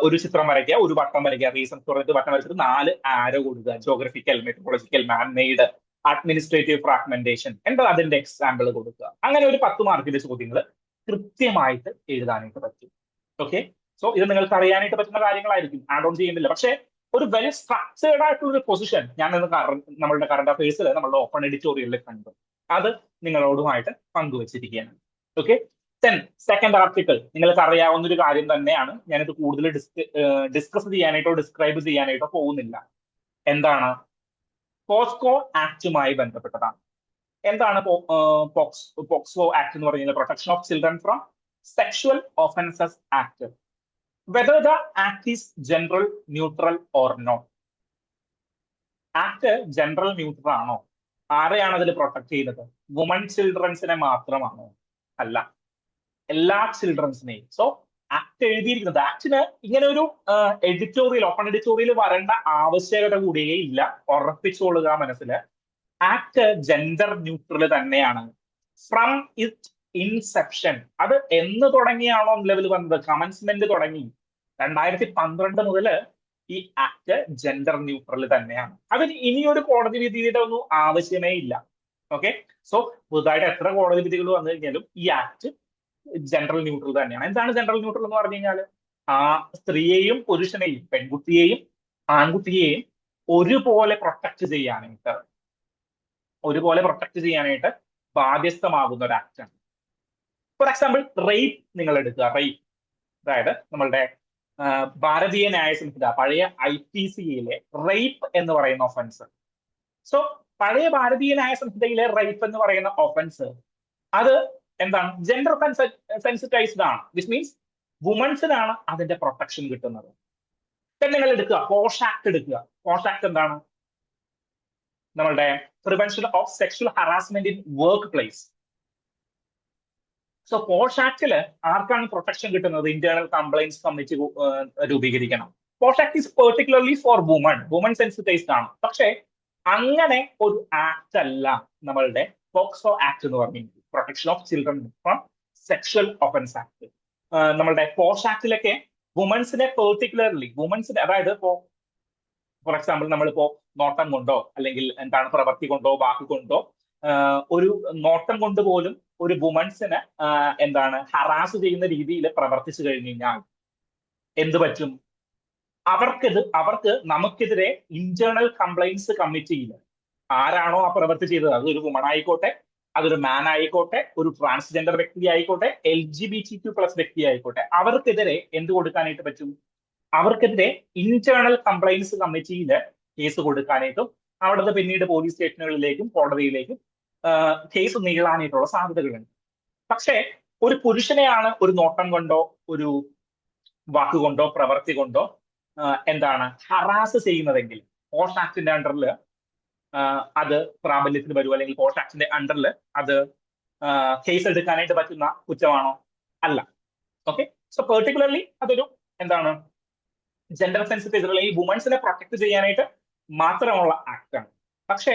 ഒരു ചിത്രം വരയ്ക്കുക, ഒരു വട്ടം വരയ്ക്കുക. റീസൺസ് പറഞ്ഞിട്ട് വട്ടം വരച്ചിട്ട് 4 ആരോ കൊടുക്കുക. Geographical, metrological, man-made, administrative fragmentation, എന്താ അതിന്റെ എക്സാമ്പിൾ കൊടുക്കുക. അങ്ങനെ ഒരു 10 മാർക്കിന്റെ ചോദ്യങ്ങൾ കൃത്യമായിട്ട് എഴുതാനായിട്ട് പറ്റും. ഓക്കെ, സോ ഇത് നിങ്ങൾക്ക് അറിയാനായിട്ട് പറ്റുന്ന കാര്യങ്ങളായിരിക്കും, ആഡ് ഓൺ ചെയ്യുന്നില്ല. പക്ഷേ ഒരു വെൽ സ്ട്രക്ചേർഡ് ആയിട്ടുള്ള ഒരു പൊസിഷൻ ഞാൻ നമ്മളുടെ കറണ്ട് അഫയേഴ്സിൽ നമ്മളുടെ ഓപ്പൺ എഡിറ്റോറിയലിൽ കണ്ടു. അത് നിങ്ങളോടുമായിട്ട് പങ്കുവച്ചിരിക്കുകയാണ്. ഓക്കെ, ദെൻ സെക്കൻഡ് ആർട്ടിക്കിൾ നിങ്ങൾക്ക് അറിയാവുന്ന ഒരു കാര്യം തന്നെയാണ്. ഞാനിത് കൂടുതൽ ഡിസ്കസ് ചെയ്യാനായിട്ടോ ഡിസ്ക്രൈബ് ചെയ്യാനായിട്ടോ പോകുന്നില്ല. എന്താണ്? പോസ്കോ ആക്ടുമായി ബന്ധപ്പെട്ടതാണ്. എന്താണ് പോക്സോ ആക്ട് എന്ന് പറയുന്നത്? Protection of children from sexual offences act. Whether the act is general, neutral or not. Act general neutral ആണോ? ആരെയാണ് അതിൽ പ്രൊട്ടക്ട് ചെയ്യുന്നത്? വുമൺ ചിൽഡ്രൻസിനെ മാത്രമാണോ? അല്ല, എല്ലാ ചിൽഡ്രൻസിനെയും. സോ ആക്ട് എഴുതിയിരിക്കുന്നത്, ആക്ടിന് ഇങ്ങനെ ഒരു എഡിറ്റോറിയൽ, ഓപ്പൺ എഡിറ്റോറിയൽ വരേണ്ട ആവശ്യകത കൂടിയേ ഇല്ല. ഉറപ്പിച്ചോളുക മനസ്സിൽ. ആക്ട് ജെൻഡർ ന്യൂട്രൽ തന്നെയാണ് ഫ്രം ഇറ്റ് ഇൻസെപ്ഷൻ. അത് എന്ന് തുടങ്ങിയാണോ നിലവിൽ വന്നത്? കമൻസ്മെന്റ് തുടങ്ങി 2012 മുതൽ ഈ ആക്ട് ജെൻഡർ ന്യൂട്രൽ തന്നെയാണ്. അതിന് ഇനിയൊരു കോടതി വിധിയുടെ ഒന്നും ആവശ്യമേ ഇല്ല. ഓക്കെ, സോ പുതുതായിട്ട് എത്ര കോടതി വിധികൾ വന്നു കഴിഞ്ഞാലും ഈ ആക്ട് ജെൻഡർ ന്യൂട്രൽ തന്നെയാണ്. എന്താണ് ജെൻഡർ ന്യൂട്രൽ എന്ന് പറഞ്ഞു കഴിഞ്ഞാൽ? ആ സ്ത്രീയെയും പുരുഷനെയും, പെൺകുട്ടിയെയും ആൺകുട്ടിയെയും ഒരുപോലെ പ്രൊട്ടക്ട് ചെയ്യാനായിട്ട് ബാധ്യസ്ഥമാകുന്ന ഒരു ആക്ടാണ്. ഫോർ എക്സാമ്പിൾ, റേപ്പ് നിങ്ങൾ എടുക്കുക. റേപ്പ്, അതായത് നമ്മളുടെ ഭാരതീയ ന്യായ സംഹിത, പഴയ IPCയിലെ റേപ്പ് എന്ന് പറയുന്ന ഒഫൻസ്. സോ പഴയ ഭാരതീയ ന്യായ സംഹിതയിലെ റേപ്പ് എന്ന് പറയുന്ന ഒഫൻസ് അത് എന്താണ്? ജെൻഡർ സെൻസിറ്റൈസ്ഡ് ആണ്. ദിസ് മീൻസ് വുമൻസിനാണ് അതിന്റെ പ്രൊട്ടക്ഷൻ കിട്ടുന്നത്. നിങ്ങൾ എടുക്കുക പോഷ് ആക്ട് എടുക്കുക. പോഷ് ആക്ട് എന്താണ്? നമ്മളുടെ prevention of sexual harassment in work place. So POSH ആക്ടില് ആർക്കാണ് പ്രൊട്ടക്ഷൻ കിട്ടുന്നത്? ഇന്റേണൽ കംപ്ലൈൻസ് കമ്മിറ്റി രൂപീകരിക്കണം. POSH act is particularly for woman sensitized ആണ്. പക്ഷേ അങ്ങനെ ഒരു ആക്ട് അല്ല നമ്മളുടെ പോക്സോ ആക്ട് എന്ന് പറയുന്നത്, protection of children from sexual offence act. നമ്മളുടെ പോഷ് ആക്ടിലൊക്കെ വുമൻസിനെ പെർട്ടിക്കുലർലി, അതായത് ഇപ്പോ ഫോർ എക്സാമ്പിൾ നമ്മളിപ്പോ നോട്ടം കൊണ്ടോ അല്ലെങ്കിൽ എന്താണ് പ്രവൃത്തി കൊണ്ടോ വാക്ക് കൊണ്ടോ ഒരു നോട്ടം കൊണ്ട് പോലും ഒരു വുമൻസിനെ എന്താണ് ഹറാസ് ചെയ്യുന്ന രീതിയിൽ പ്രവർത്തിച്ചു കഴിഞ്ഞു കഴിഞ്ഞാൽ എന്ത് പറ്റും? അവർക്ക് നമുക്കെതിരെ ഇന്റേണൽ കംപ്ലൈൻസ് കമ്മിറ്റിയിൽ ആരാണോ ആ പ്രവൃത്തി ചെയ്തത്, അതൊരു വുമൺ ആയിക്കോട്ടെ, അതൊരു മാൻ ആയിക്കോട്ടെ, ഒരു ട്രാൻസ്ജെൻഡർ വ്യക്തി ആയിക്കോട്ടെ, LGBTQ+ വ്യക്തി ആയിക്കോട്ടെ, അവർക്കെതിരെ എന്ത് കൊടുക്കാനായിട്ട് പറ്റും? അവർക്കെതിരെ ഇന്റേണൽ കംപ്ലൈൻസ് കമ്മിറ്റിയിൽ കേസ് കൊടുക്കാനായിട്ടും അവിടുത്തെ പിന്നീട് പോലീസ് സ്റ്റേഷനുകളിലേക്കും കോടതിയിലേക്കും കേസ് നീളാനായിട്ടുള്ള സാധ്യതകളുണ്ട്. പക്ഷേ ഒരു പുരുഷനെയാണ് ഒരു നോട്ടം കൊണ്ടോ ഒരു വാക്കുകൊണ്ടോ പ്രവൃത്തി കൊണ്ടോ എന്താണ് ഹറാസ് ചെയ്യുന്നതെങ്കിൽ പോഷ് ആക്ടിന്റെ അണ്ടറിൽ അത് പ്രാബല്യത്തിൽ വരുമോ, അല്ലെങ്കിൽ പോഷ് ആക്ടിന്റെ അണ്ടറിൽ അത് കേസ് എടുക്കാനായിട്ട് പറ്റുന്ന കുറ്റമാണോ? അല്ല. ഓക്കെ, സോ പെർട്ടിക്കുലർലി അതൊരു എന്താണ് ജെൻഡർ സെൻസിറ്റീവ് അല്ലെങ്കിൽ വുമൻസിനെ പ്രൊട്ടക്ട് ചെയ്യാനായിട്ട് മാത്രമുള്ള ആക്ടാണ്. പക്ഷേ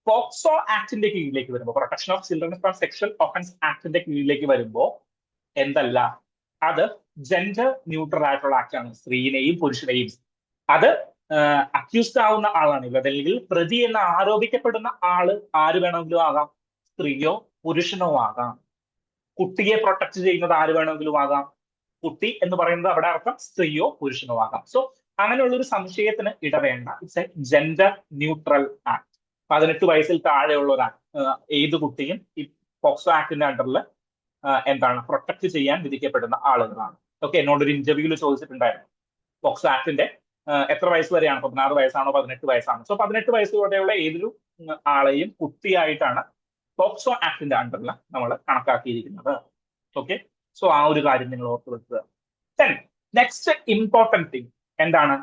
പോക്സോ ആക്ടിന്റെ കീഴിലേക്ക് വരുമ്പോൾ, protection of children from sexual offence ആക്ടിന്റെ കീഴിലേക്ക് വരുമ്പോൾ എന്തല്ല, അത് ജെൻഡർ ന്യൂട്രൽ ആയിട്ടുള്ള ആക്ടാണ്. സ്ത്രീനെയും പുരുഷനെയും അത് അക്യൂസ്ഡ് ആവുന്ന ആളാണ് ഇവർ, അല്ലെങ്കിൽ പ്രതി എന്ന് ആരോപിക്കപ്പെടുന്ന ആള് ആര് വേണമെങ്കിലും ആകാം, സ്ത്രീയോ പുരുഷനോ ആകാം. കുട്ടിയെ പ്രൊട്ടക്ട് ചെയ്യുന്നത് ആര് വേണമെങ്കിലും ആകാം. കുട്ടി എന്ന് പറയുന്നത് അവിടെ അർത്ഥം സ്ത്രീയോ പുരുഷനോ ആകാം. സോ അങ്ങനെയുള്ള ഒരു സംശയത്തിന് ഇടവേണ്ട. It's a gender neutral act. 18 വയസ്സിൽ താഴെയുള്ള ഒരു ഏത് കുട്ടിയും ഈ പോക്സോ ആക്ടിന്റെ അണ്ടറിൽ എന്താണ് പ്രൊട്ടക്ട് ചെയ്യാൻ വിധിക്കപ്പെടുന്ന ആളുകളാണ്. ഓക്കെ, എന്നോടൊരു ഇന്റർവ്യൂവിൽ ചോദിച്ചിട്ടുണ്ടായിരുന്നു പോക്സോ ആക്ടിന്റെ എത്ര വയസ്സ് വരെയാണ്, 16 വയസ്സാണോ 18 വയസ്സാണോ? സോ 18 വയസ്സുവരെയുള്ള ഏതൊരു ആളെയും കുട്ടിയായിട്ടാണ് പോക്സോ ആക്ടിന്റെ അണ്ടറിൽ നമ്മൾ കണക്കാക്കിയിരിക്കുന്നത്. ഓക്കെ, സോ ആ ഒരു കാര്യം നിങ്ങൾ ഓർത്ത് വെക്കുക. നെക്സ്റ്റ് ഇമ്പോർട്ടന്റ് തിങ് എന്താണ്?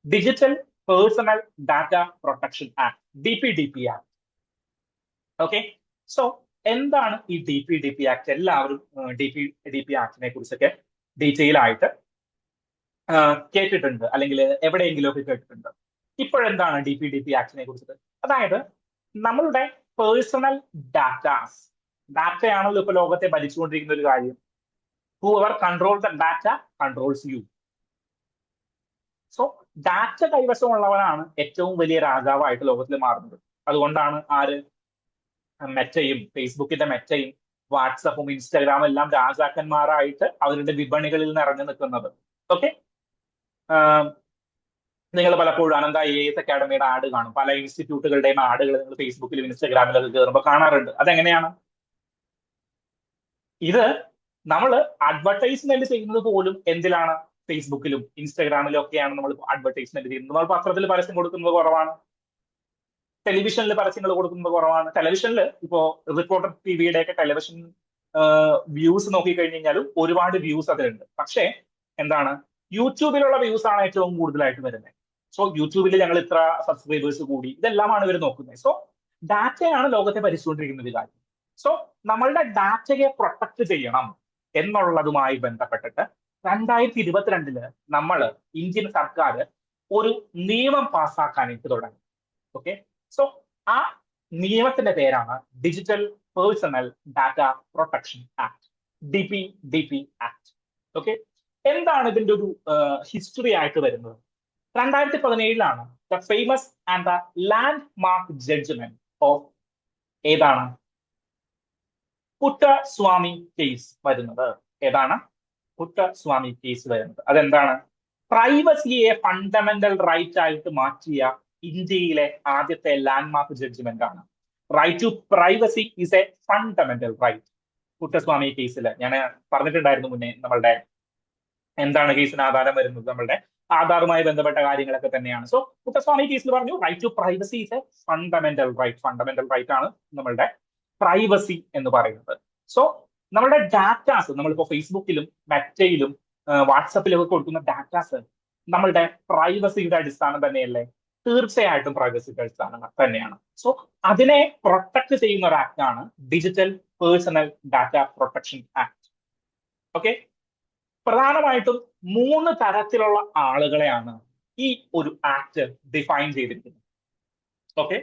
Digital personal data protection act, DPDP act. Okay, so എന്താണ് ഈ DPDP ആക്ട്? എല്ലാവരും DPDP ആക്ടിനെ കുറിച്ചൊക്കെ ഡീറ്റെയിൽ ആയിട്ട് കേട്ടിട്ടുണ്ട്, അല്ലെങ്കിൽ എവിടെയെങ്കിലും ഒക്കെ കേട്ടിട്ടുണ്ട്. ഇപ്പോഴെന്താണ് DPDP ആക്ടിനെ കുറിച്ചിട്ട്? അതായത് നമ്മളുടെ പേഴ്സണൽ ഡാറ്റയാണല്ലോ ഇപ്പൊ ലോകത്തെ ഭരിച്ചുകൊണ്ടിരിക്കുന്ന ഒരു കാര്യം. whoever control the data controls you. So data കൈവശമുള്ളവനാണ് ഏറ്റവും വലിയ രാജാവായിട്ട് ലോകത്തിൽ മാറുന്നത്. അതുകൊണ്ടാണ് ആര് മെറ്റയും, ഫേസ്ബുക്കിന്റെ മെറ്റയും വാട്സപ്പും ഇൻസ്റ്റാഗ്രാമും എല്ലാം രാജാക്കന്മാരായിട്ട് അവരുടെ വിപണികളിൽ നിറഞ്ഞു നിൽക്കുന്നത്. ഓക്കെ, നിങ്ങൾ പലപ്പോഴും അനന്ത IAS അക്കാഡമിയുടെ ആഡ് കാണും. പല ഇൻസ്റ്റിറ്റ്യൂട്ടുകളുടെയും ആഡുകൾ നിങ്ങൾ ഫേസ്ബുക്കിലും ഇൻസ്റ്റാഗ്രാമിലൊക്കെ കയറുമ്പോൾ കാണാറുണ്ട്. അതെങ്ങനെയാണ്? ഇത് നമ്മൾ അഡ്വർടൈസ്മെന്റ് ചെയ്യുന്നത് പോലും എന്തിലാണ്? ഫേസ്ബുക്കിലും ഇൻസ്റ്റാഗ്രാമിലും ഒക്കെയാണ് നമ്മൾ അഡ്വർടൈസ്മെന്റ് ചെയ്യുന്നത്. നമ്മൾ പത്രത്തിൽ പരസ്യം കൊടുക്കുന്നത് കുറവാണ്, ടെലിവിഷനിൽ പരസ്യങ്ങൾ കൊടുക്കുന്നത് കുറവാണ്. ടെലിവിഷനിൽ ഇപ്പോ റിപ്പോർട്ടർ ടിവിയുടെ ഒക്കെ ടെലിവിഷൻ വ്യൂസ് നോക്കിക്കഴിഞ്ഞ് കഴിഞ്ഞാലും ഒരുപാട് വ്യൂസ് അതിലുണ്ട്. പക്ഷേ എന്താണ്, യൂട്യൂബിലുള്ള വ്യൂസ് ആണ് ഏറ്റവും കൂടുതലായിട്ട് വരുന്നത്. സോ യൂട്യൂബിൽ ഞങ്ങൾ ഇത്ര സബ്സ്ക്രൈബേഴ്സ് കൂടി, ഇതെല്ലാമാണ് ഇവർ നോക്കുന്നത്. സോ ഡാറ്റയാണ് ലോകത്തെ ഭരിച്ചുകൊണ്ടിരിക്കുന്ന ഒരു കാര്യം. സോ നമ്മളുടെ ഡാറ്റയെ പ്രൊട്ടക്ട് ചെയ്യണം എന്നുള്ളതുമായി ബന്ധപ്പെട്ടിട്ട് 2022 നമ്മൾ ഇന്ത്യൻ സർക്കാർ ഒരു നിയമം പാസ്സാക്കാനായിട്ട് തുടങ്ങി. ഓക്കെ, സോ ആ നിയമത്തിന്റെ പേരാണ് digital personal data protection act, DPDP act. Okay, എന്താണ് ഇതിന്റെ ഒരു ഹിസ്റ്ററി ആയിട്ട് വരുന്നത്? 2017 the famous and the landmark judgement of ഏതാണ്? പുട്ടസ്വാമി കേസ് വരുന്നത്. ഏതാണ്? പുട്ടസ്വാമി കേസ് വരുന്നത്. അതെന്താണ്? പ്രൈവസിയെ ഫണ്ടമെന്റൽ റൈറ്റ് ആയിട്ട് മാറ്റിയ ഇന്ത്യയിലെ ആദ്യത്തെ ലാൻഡ്മാർക്ക് ജഡ്ജ്മെന്റ് ആണ്. Right to privacy is a fundamental right. Puttaswamy കേസിൽ ഞാൻ പറഞ്ഞിട്ടുണ്ടായിരുന്നു മുന്നേ, നമ്മളുടെ എന്താണ് കേസിന് ആധാരം വരുന്നത്? നമ്മളുടെ ആധാറുമായി ബന്ധപ്പെട്ട കാര്യങ്ങളൊക്കെ തന്നെയാണ്. സോ പുട്ടസ്വാമി കേസിൽ പറഞ്ഞു right to privacy is a fundamental right. Fundamental right ആണ് നമ്മളുടെ പ്രൈവസി എന്ന് പറയുന്നത്. സോ നമ്മളുടെ ഡാറ്റാസ്, നമ്മളിപ്പോ ഫേസ്ബുക്കിലും മെറ്റയിലും വാട്സപ്പിലും ഒക്കെ കൊടുക്കുന്ന ഡാറ്റാസ് നമ്മളുടെ പ്രൈവസിയുടെ അടിസ്ഥാനം തന്നെയല്ലേ? തീർച്ചയായിട്ടും പ്രൈവസിയുടെ അടിസ്ഥാനം തന്നെയാണ്. സോ അതിനെ പ്രൊട്ടക്ട് ചെയ്യുന്ന ഒരു ആക്ട് ആണ് digital personal data protection act. Okay, പ്രധാനമായിട്ടും 3 തരത്തിലുള്ള ആളുകളെയാണ് ഈ ഒരു ആക്ട് ഡിഫൈൻ ചെയ്തിരിക്കുന്നത്. ഓക്കെ,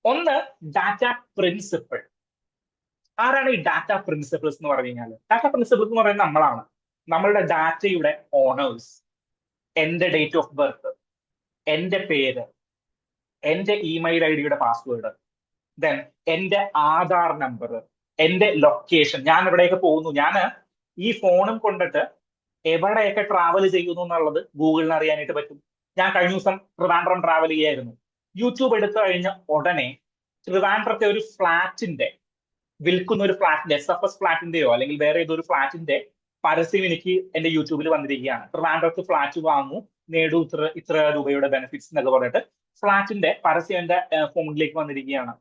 ഒന്ന് ഡാറ്റ പ്രിൻസിപ്പിൾ. ആരാണ് ഈ ഡാറ്റ പ്രിൻസിപ്പിൾസ് എന്ന് പറഞ്ഞു കഴിഞ്ഞാൽ? ഡാറ്റ പ്രിൻസിപ്പിൾസ് എന്ന് പറയുന്നത് നമ്മളാണ്. നമ്മളുടെ ഡാറ്റയുടെ ഓണേഴ്സ്. എന്റെ ഡേറ്റ് ഓഫ് ബർത്ത്, എന്റെ പേര്, എന്റെ ഇമെയിൽ ID പാസ്വേഡ്, ദെൻ എന്റെ ആധാർ നമ്പർ, എന്റെ ലൊക്കേഷൻ, ഞാൻ എവിടെയൊക്കെ പോകുന്നു, ഞാൻ ഈ ഫോണും കൊണ്ടിട്ട് എവിടെയൊക്കെ ട്രാവൽ ചെയ്യുന്നു എന്നുള്ളത് ഗൂഗിളിന് അറിയാനായിട്ട് പറ്റും. ഞാൻ കഴിഞ്ഞ ദിവസം ട്രിവാൻഡ്രം ട്രാവൽ ചെയ്യായിരുന്നു. യൂട്യൂബ് എടുത്തു കഴിഞ്ഞ ഉടനെ ട്രിവാൻഡ്രത്തെ ഒരു ഫ്ലാറ്റിന്റെ, വിൽക്കുന്ന ഒരു ഫ്ലാറ്റിന്റെ, SFS ഫ്ലാറ്റിന്റെയോ അല്ലെങ്കിൽ വേറെ ഏതൊരു ഫ്ലാറ്റിന്റെ പരസ്യം എനിക്ക് എന്റെ യൂട്യൂബിൽ വന്നിരിക്കുകയാണ്. ട്രിവാൻഡ്രത്ത് ഫ്ലാറ്റ് വാങ്ങൂ, നേടൂ ഇത്ര രൂപയുടെ ബെനിഫിറ്റ്സ് എന്നൊക്കെ പറഞ്ഞിട്ട് ഫ്ലാറ്റിന്റെ പരസ്യം എന്റെ ഫോണിലേക്ക് വന്നിരിക്കുകയാണ്.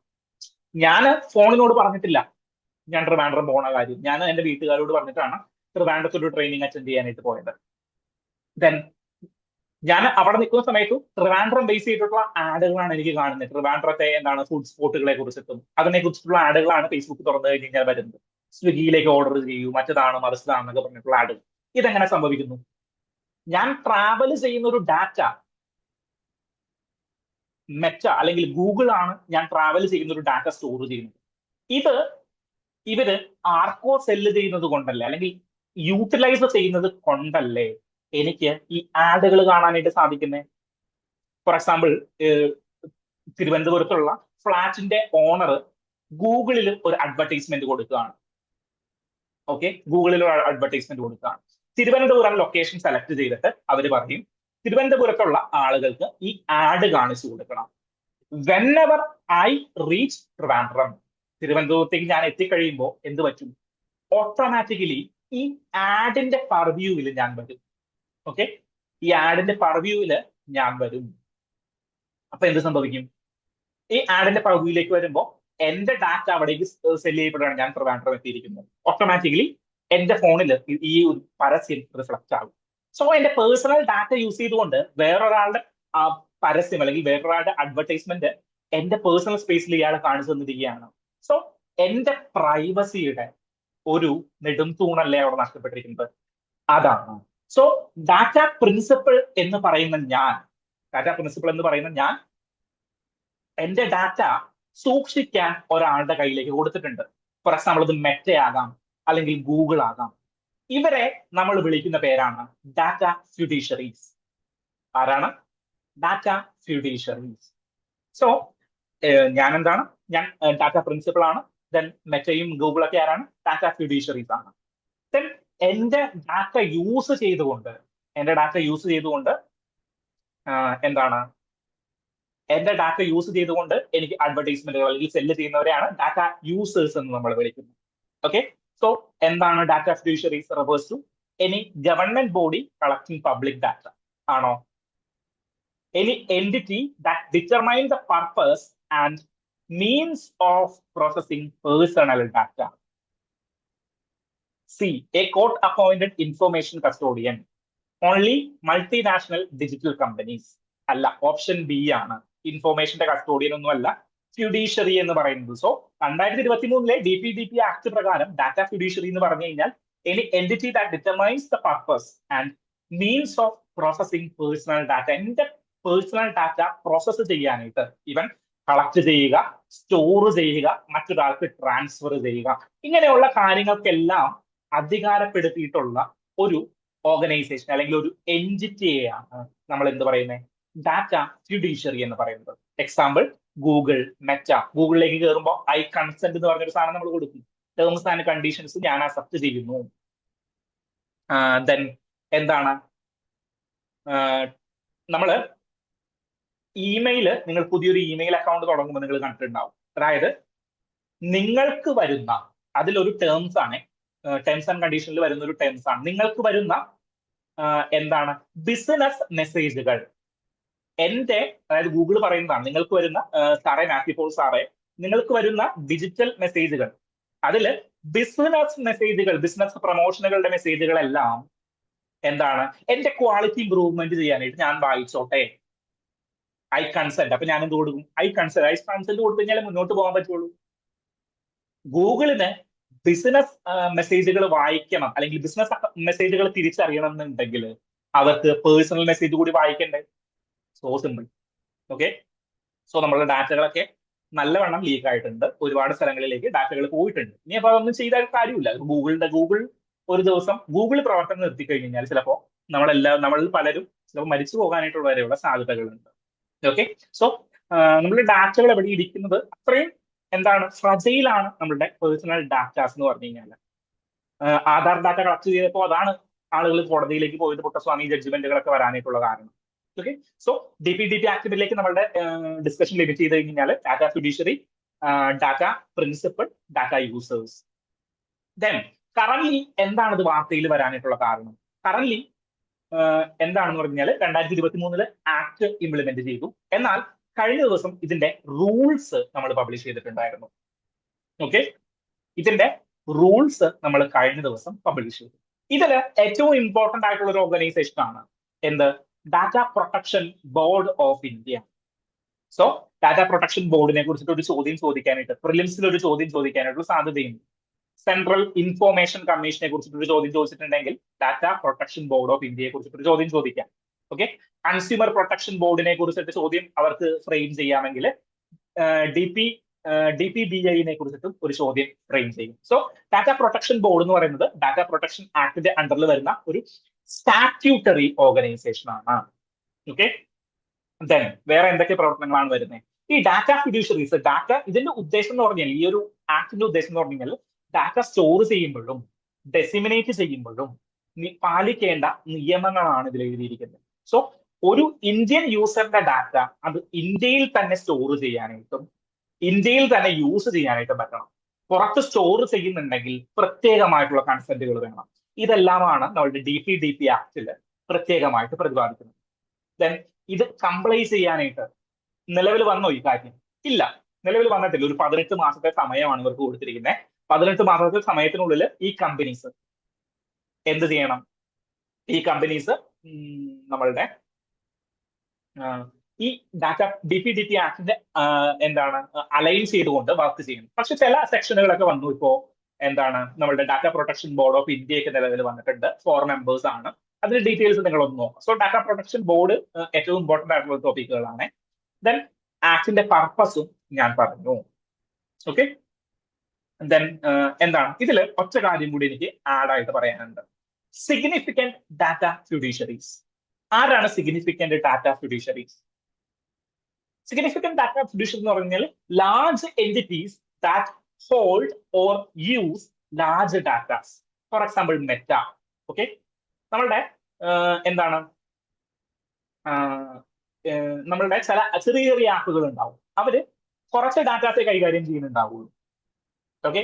ഞാൻ ഫോണിനോട് പറഞ്ഞിട്ടില്ല ഞാൻ ട്രിവാൻഡ്രം പോണ കാര്യം. ഞാൻ എന്റെ വീട്ടുകാരോട് പറഞ്ഞിട്ടാണ് ട്രിവാൻഡ്രത്ത് ഒരു ട്രെയിനിങ് അറ്റൻഡ് ചെയ്യാനായിട്ട് പോയത്. ദെൻ ഞാൻ അവിടെ നിൽക്കുന്ന സമയത്ത് ട്രിവാൻഡ്രം ബേസ് ചെയ്തിട്ടുള്ള ആഡുകളാണ് എനിക്ക് കാണുന്നത്. ട്രിവാൻഡ്രത്തെ എന്താണ് ഫുഡ് സ്പോട്ടുകളെ കുറിച്ചിട്ടും അതിനെ കുറിച്ചിട്ടുള്ള ആഡുകളാണ് ഫേസ്ബുക്ക് തുറന്നു കഴിഞ്ഞ് കഴിഞ്ഞാൽ വരുന്നത്. സ്വിഗ്ഗിയിലേക്ക് ഓർഡർ ചെയ്യൂ, മറ്റതാണ് മറിച്ചതാണെന്നൊക്കെ പറഞ്ഞിട്ടുള്ള ആഡുകൾ. ഇതെങ്ങനെ സംഭവിക്കുന്നു? ഞാൻ ട്രാവൽ ചെയ്യുന്ന ഒരു ഡാറ്റ മെറ്റ അല്ലെങ്കിൽ ഗൂഗിൾ ആണ് ഞാൻ ട്രാവൽ ചെയ്യുന്ന ഒരു ഡാറ്റ സ്റ്റോർ ചെയ്യുന്നത്. ഇവര് ആർക്കോ സെല്ല് ചെയ്യുന്നത് കൊണ്ടല്ലേ, അല്ലെങ്കിൽ യൂട്ടിലൈസ് ചെയ്യുന്നത് കൊണ്ടല്ലേ എനിക്ക് ഈ ആഡുകൾ കാണാനായിട്ട് സാധിക്കുന്നത്? ഫോർ എക്സാമ്പിൾ, തിരുവനന്തപുരത്തുള്ള ഫ്ലാറ്റിന്റെ ഓണർ ഗൂഗിളിൽ ഒരു അഡ്വർടൈസ്മെന്റ് കൊടുക്കുകയാണ്. ഓക്കെ, ഗൂഗിളിൽ ഒരു അഡ്വർടൈസ്മെന്റ് കൊടുക്കുകയാണ്. തിരുവനന്തപുരം ലൊക്കേഷൻ സെലക്ട് ചെയ്തിട്ട് അവർ പറയും തിരുവനന്തപുരത്തുള്ള ആളുകൾക്ക് ഈ ആഡ് കാണിച്ചു കൊടുക്കണം. വെനെവർ ഐ റീച്ച് ട്രിവാൻഡ്രം, തിരുവനന്തപുരത്തേക്ക് ഞാൻ എത്തിക്കഴിയുമ്പോൾ എന്ത് പറ്റും? ഓട്ടോമാറ്റിക്കലി ഈ ആഡിന്റെ പർവ്യൂവിൽ ഞാൻ വരും. ഓക്കെ, ഈ ആഡിന്റെ പർവ്യൂവിൽ ഞാൻ വരും. അപ്പൊ എന്ത് സംഭവിക്കും? ഈ ആഡിന്റെ പർവ്യൂവിലേക്ക് വരുമ്പോൾ എന്റെ ഡാറ്റ അവിടേക്ക് സെല് ചെയ്യപ്പെടുകയാണ്. ഞാൻ ട്രിവാൻഡ്രം എത്തിയിരിക്കുന്നത്. ഓട്ടോമാറ്റിക്കലി എന്റെ ഫോണിൽ ഈ ഒരു പരസ്യം റിഫ്ലക്ട് ആകും. സോ എന്റെ പേഴ്സണൽ ഡാറ്റ യൂസ് ചെയ്തുകൊണ്ട് വേറൊരാളുടെ പരസ്യം അല്ലെങ്കിൽ വേറൊരാളുടെ അഡ്വർടൈസ്മെന്റ് എന്റെ പേഴ്സണൽ സ്പേസിൽ ഇയാൾ കാണിച്ചു തന്നിരിക്കുകയാണ്. സോ എന്റെ പ്രൈവസിയുടെ ഒരു നെടും തൂണല്ലേ അവിടെ നഷ്ടപ്പെട്ടിരിക്കുന്നത്. അതാണ്. സോ ഡാറ്റ പ്രിൻസിപ്പിൾ എന്ന് പറയുന്ന ഞാൻ എന്റെ ഡാറ്റ സൂക്ഷിക്കാൻ ഒരാളുടെ കയ്യിലേക്ക് കൊടുത്തിട്ടുണ്ട്. ഫോർ എക്സാമ്പിൾ, ഇത് മെറ്റയാകാം, അല്ലെങ്കിൽ ഗൂഗിൾ ആകാം. ഇവരെ നമ്മൾ വിളിക്കുന്ന പേരാണ് ഡാറ്റ ഫ്യൂഡീഷ്യറീസ്. ആരാണ്? ഡാറ്റ ഫ്യൂഡീഷ്യറീസ്. സോ ഞാൻ എന്താണ്? ഞാൻ ഡാറ്റ പ്രിൻസിപ്പിൾ ആണ്. ദെൻ മെറ്റയും ഗൂഗിളൊക്കെ ആരാണ്? ഡാറ്റ ഫ്യൂഡീഷ്യറീസ് ആണ്. ദെൻ എന്റെ ഡാറ്റ യൂസ് ചെയ്തുകൊണ്ട് എന്താണ്? എന്റെ ഡാറ്റ യൂസ് ചെയ്തുകൊണ്ട് എനിക്ക് അഡ്വർടൈസ്മെന്റുകൾ അല്ലെങ്കിൽ സെല്ല് ചെയ്യുന്നവരെയാണ് ഡാറ്റ യൂസേഴ്സ് എന്ന് നമ്മൾ വിളിക്കുന്നത്. ഓക്കെ, സോ എന്താണ് data fiduciaries? Refers to any government body collecting public data ആണോ? Any entity that determine the purpose and means of processing personal data. C, a court appointed information custodian. Only multinational digital companies. അല്ല, option b ആണ്. ഇൻഫോർമേഷന്റെ custodian ഒന്നും അല്ല fiduciary എന്ന് പറയുന്നത്. So 2023 DPDP act പ്രകാരം data fiduciary എന്ന് പറഞ്ഞു കഴിഞ്ഞാൽ any entity that determines the purpose and means of processing personal data. എന്റെ പേഴ്സണൽ ഡാറ്റ പ്രോസസ്സ് ചെയ്യാനായിട്ട്, ഇവൻ കളക്ട് ചെയ്യുക, സ്റ്റോർ ചെയ്യുക, മറ്റൊരാൾക്ക് ട്രാൻസ്ഫർ ചെയ്യുക, ഇങ്ങനെയുള്ള കാര്യങ്ങൾക്കെല്ലാം അധികാരപ്പെടുത്തിയിട്ടുള്ള ഒരു ഓർഗനൈസേഷൻ അല്ലെങ്കിൽ ഒരു എൻറ്റിറ്റിയെയാണ് നമ്മൾ എന്ത് പറയുന്നത്? ഡാറ്റ ഫ്യൂഡീഷ്യറി എന്ന് പറയുന്നത്. Example, Google, Meta. ഗൂഗിളിലേക്ക് കയറുമ്പോൾ ഐ കൺസെന്റ് എന്ന് പറഞ്ഞൊരു സാധനം നമ്മൾ കൊടുക്കും. ടേംസ് ആൻഡ് കണ്ടീഷൻസ് ഞാൻ അക്സെപ്റ്റ് ചെയ്യുന്നു. ദെൻ എന്താണ്? നമ്മള് നിങ്ങൾ പുതിയൊരു ഇമെയിൽ അക്കൗണ്ട് തുടങ്ങുമ്പോൾ നിങ്ങൾ കണ്ടിട്ടുണ്ടാവും. അതായത് നിങ്ങൾക്ക് വരുന്ന അതിലൊരു ടേംസ് ആണ്, ടേംസ് ആൻഡ് കണ്ടീഷനിൽ വരുന്ന ഒരു ടേംസ് ആണ്, നിങ്ങൾക്ക് വരുന്ന എന്താണ്? ബിസിനസ് മെസ്സേജുകൾ. അതായത് ഗൂഗിൾ പറയുന്നതാണ്, നിങ്ങൾക്ക് വരുന്ന സാറേ, മാത്യു പോൾ സാറേ, നിങ്ങൾക്ക് വരുന്ന ഡിജിറ്റൽ മെസ്സേജുകൾ, അതില് ബിസിനസ് മെസ്സേജുകൾ, ബിസിനസ് പ്രൊമോഷനുകളുടെ മെസ്സേജുകളെല്ലാം എന്താണ്? എന്റെ ക്വാളിറ്റി ഇംപ്രൂവ്മെന്റ് ചെയ്യാനായിട്ട് ഞാൻ വായിച്ചോട്ടെ, ഐ കൺസെന്റ്. അപ്പൊ ഞാൻ എന്ത് കൊടുക്കും? ഐ കൺസെന്റ് കൊടുത്തു കഴിഞ്ഞാൽ മുന്നോട്ട് പോകാൻ പറ്റുള്ളൂ. ഗൂഗിളിന് ബിസിനസ് മെസ്സേജുകൾ വായിക്കണം അല്ലെങ്കിൽ ബിസിനസ് മെസ്സേജുകൾ തിരിച്ചറിയണം എന്നുണ്ടെങ്കിൽ അവർക്ക് പേഴ്സണൽ മെസ്സേജ് കൂടി വായിക്കണ്ടേ? So simple. ഓക്കെ, സോ നമ്മളുടെ ഡാറ്റകളൊക്കെ നല്ലവണ്ണം ലീക്ക് ആയിട്ടുണ്ട്. ഒരുപാട് സ്ഥലങ്ങളിലേക്ക് ഡാറ്റകൾ പോയിട്ടുണ്ട്. ഇനി അപ്പൊ അതൊന്നും ചെയ്താൽ കാര്യമില്ല. ഗൂഗിൾ ഒരു ദിവസം ഗൂഗിൾ പ്രവർത്തനം നിർത്തി കഴിഞ്ഞാൽ ചിലപ്പോൾ നമ്മളിൽ പലരും ചിലപ്പോൾ മരിച്ചു പോകാനായിട്ടുള്ള വരെയുള്ള സാധ്യതകളുണ്ട്. ഓക്കെ, സോ നമ്മളുടെ ഡാറ്റകൾ എവിടെ ഇരിക്കുന്നത് അത്രയും എന്താണ്? ഫ്രജൈലാണ് നമ്മളുടെ പേഴ്സണൽ ഡാറ്റാസ് എന്ന് പറഞ്ഞു കഴിഞ്ഞാൽ. ആധാർ ഡാറ്റ കളക്ട് ചെയ്തപ്പോൾ അതാണ് ആളുകൾ കോടതിയിലേക്ക് പോയത്, പുട്ടസ്വാമി ജഡ്ജ്മെന്റുകളൊക്കെ വരാനായിട്ടുള്ള കാരണം. ഓക്കെ, സോ DPDP ആക്ടിലേക്ക് നമ്മളുടെ ഡിസ്കഷൻ ലിമിറ്റ് ചെയ്ത് കഴിഞ്ഞാൽ data fiduciary, data principle, data users. Then current എന്താണ് ഇത് വാർത്തയിൽ വരാനായിട്ടുള്ള കാരണം? കറന്റ് എന്താണെന്ന് പറഞ്ഞാൽ 2023 ആക്ട് ഇംപ്ലിമെന്റ് ചെയ്തു. എന്നാൽ കഴിഞ്ഞ ദിവസം ഇതിന്റെ റൂൾസ് നമ്മൾ പബ്ലിഷ് ചെയ്തിട്ടുണ്ടായിരുന്നു. ഓക്കെ, ഇതിന്റെ റൂൾസ് നമ്മൾ കഴിഞ്ഞ ദിവസം പബ്ലിഷ് ചെയ്തു. ഇതിൽ ഏറ്റവും ഇമ്പോർട്ടന്റ് ആയിട്ടുള്ള ഒരു ഓർഗനൈസേഷൻ ആണ് എന്ത്? Data protection board of India. So data protection ബോർഡിനെ കുറിച്ചിട്ട് ഒരു ചോദ്യം ചോദിക്കാനായിട്ട്, പ്രിലിംസിൽ ഒരു ചോദ്യം ചോദിക്കാനായിട്ടുള്ള സാധ്യതയുണ്ട്. സെൻട്രൽ ഇൻഫോർമേഷൻ കമ്മീഷനെ കുറിച്ചിട്ടൊരു ചോദ്യം ചോദിച്ചിട്ടുണ്ടെങ്കിൽ ഡാറ്റ പ്രൊട്ടക്ഷൻ ബോർഡ് ഓഫ് ഇന്ത്യയെ കുറിച്ചിട്ടൊരു ചോദ്യം ചോദിക്കാം. ഓക്കെ, കൺസ്യൂമർ പ്രൊട്ടക്ഷൻ ബോർഡിനെ കുറിച്ചിട്ട് ചോദ്യം അവർക്ക് ഫ്രെയിം ചെയ്യാമെങ്കിൽ DPBI കുറിച്ചിട്ടും ഒരു ചോദ്യം ഫ്രെയിം ചെയ്യും. സോ ഡാറ്റ പ്രൊട്ടക്ഷൻ ബോർഡ് എന്ന് പറയുന്നത് ഡാറ്റ പ്രൊട്ടക്ഷൻ ആക്ടിന്റെ അണ്ടറിൽ വരുന്ന ഒരു സ്റ്റാറ്റ്യൂട്ടറി ഓർഗനൈസേഷൻ ആണ്. ഓക്കെ, ദെൻ വേറെ എന്തൊക്കെ പ്രവർത്തനങ്ങളാണ് വരുന്നത്? ഈ ഡാറ്റ ഫിഡ്യൂഷറീസ്, ഡാറ്റ ഇതിന്റെ ഉദ്ദേശം എന്ന് പറഞ്ഞാൽ, ഈ ഒരു ആക്ടിന്റെ ഉദ്ദേശം എന്ന് പറഞ്ഞു കഴിഞ്ഞാൽ ഡാറ്റ സ്റ്റോർ ചെയ്യുമ്പോഴും ഡെസിമിനേറ്റ് ചെയ്യുമ്പോഴും പാലിക്കേണ്ട നിയമങ്ങളാണ് ഇതിൽ എഴുതിയിരിക്കുന്നത്. സോ ഒരു ഇന്ത്യൻ യൂസറിന്റെ ഡാറ്റ അത് ഇന്ത്യയിൽ തന്നെ സ്റ്റോർ ചെയ്യാനായിട്ടും ഇന്ത്യയിൽ തന്നെ യൂസ് ചെയ്യാനായിട്ടും പറ്റണം. പുറത്ത് സ്റ്റോർ ചെയ്യുന്നുണ്ടെങ്കിൽ പ്രത്യേകമായിട്ടുള്ള കൺസെന്റുകൾ വേണം. ഇതെല്ലാമാണ് നമ്മളുടെ DPDP ആക്ടിൽ പ്രത്യേകമായിട്ട് പ്രതിപാദിക്കുന്നത്. ദെൻ ഇത് കംപ്ലൈ ചെയ്യാനായിട്ട് നിലവിൽ വന്നോ ഈ കാര്യം? ഇല്ല, നിലവിൽ വന്നിട്ടില്ല. ഒരു 18 മാസത്തെ സമയമാണ് ഇവർക്ക് കൊടുത്തിരിക്കുന്നത്. 18 മാസത്തെ സമയത്തിനുള്ളിൽ ഈ കമ്പനീസ് എന്ത് ചെയ്യണം? ഈ കമ്പനീസ് നമ്മളുടെ ഈ ഡാറ്റ DPDP ആക്ടിന്റെ എന്താണ് അലൈൻ ചെയ്തുകൊണ്ട് വർക്ക് ചെയ്യണം. പക്ഷെ ചില സെക്ഷനുകളൊക്കെ വന്നു. ഇപ്പോ എന്താണ് നമ്മളുടെ ഡാറ്റ പ്രൊട്ടക്ഷൻ ബോർഡ് ഓഫ് ഇന്ത്യയൊക്കെ നിലവിൽ വന്നിട്ടുണ്ട്. 4 മെമ്പേഴ്സ് ആണ്. അതിന്റെ ഡീറ്റെയിൽസ് നിങ്ങളൊന്ന് നോക്കാം. സോ ഡാറ്റ പ്രൊട്ടക്ഷൻ ബോർഡ് ഏറ്റവും ഇമ്പോർട്ടന്റ് ആയിട്ടുള്ള ടോപ്പിക്കുകളാണ്. ദെൻ ആക്ടിന്റെ പർപ്പസും ഞാൻ പറഞ്ഞു. ഓക്കെ, ദെൻ എന്താണ് ഇതിൽ ഒറ്റ കാര്യം കൂടി എനിക്ക് ആഡ് ആയിട്ട് പറയാനുണ്ട്. Significant data fiduciaries. ആരാണ് significant data fiduciaries? Significant data fiduciary എന്ന് പറഞ്ഞാൽ large entities that hold or use large datas. For example Meta. Okay, നമ്മളുടെ എന്താണ് നമ്മളുടെ ചില ചെറിയ ചെറിയ ആപ്പുകൾ ഉണ്ടാവും. അവര് കുറച്ച് ഡാറ്റാസെ കൈകാര്യം ചെയ്യുന്നുണ്ടാവുള്ളൂ. ഓക്കെ,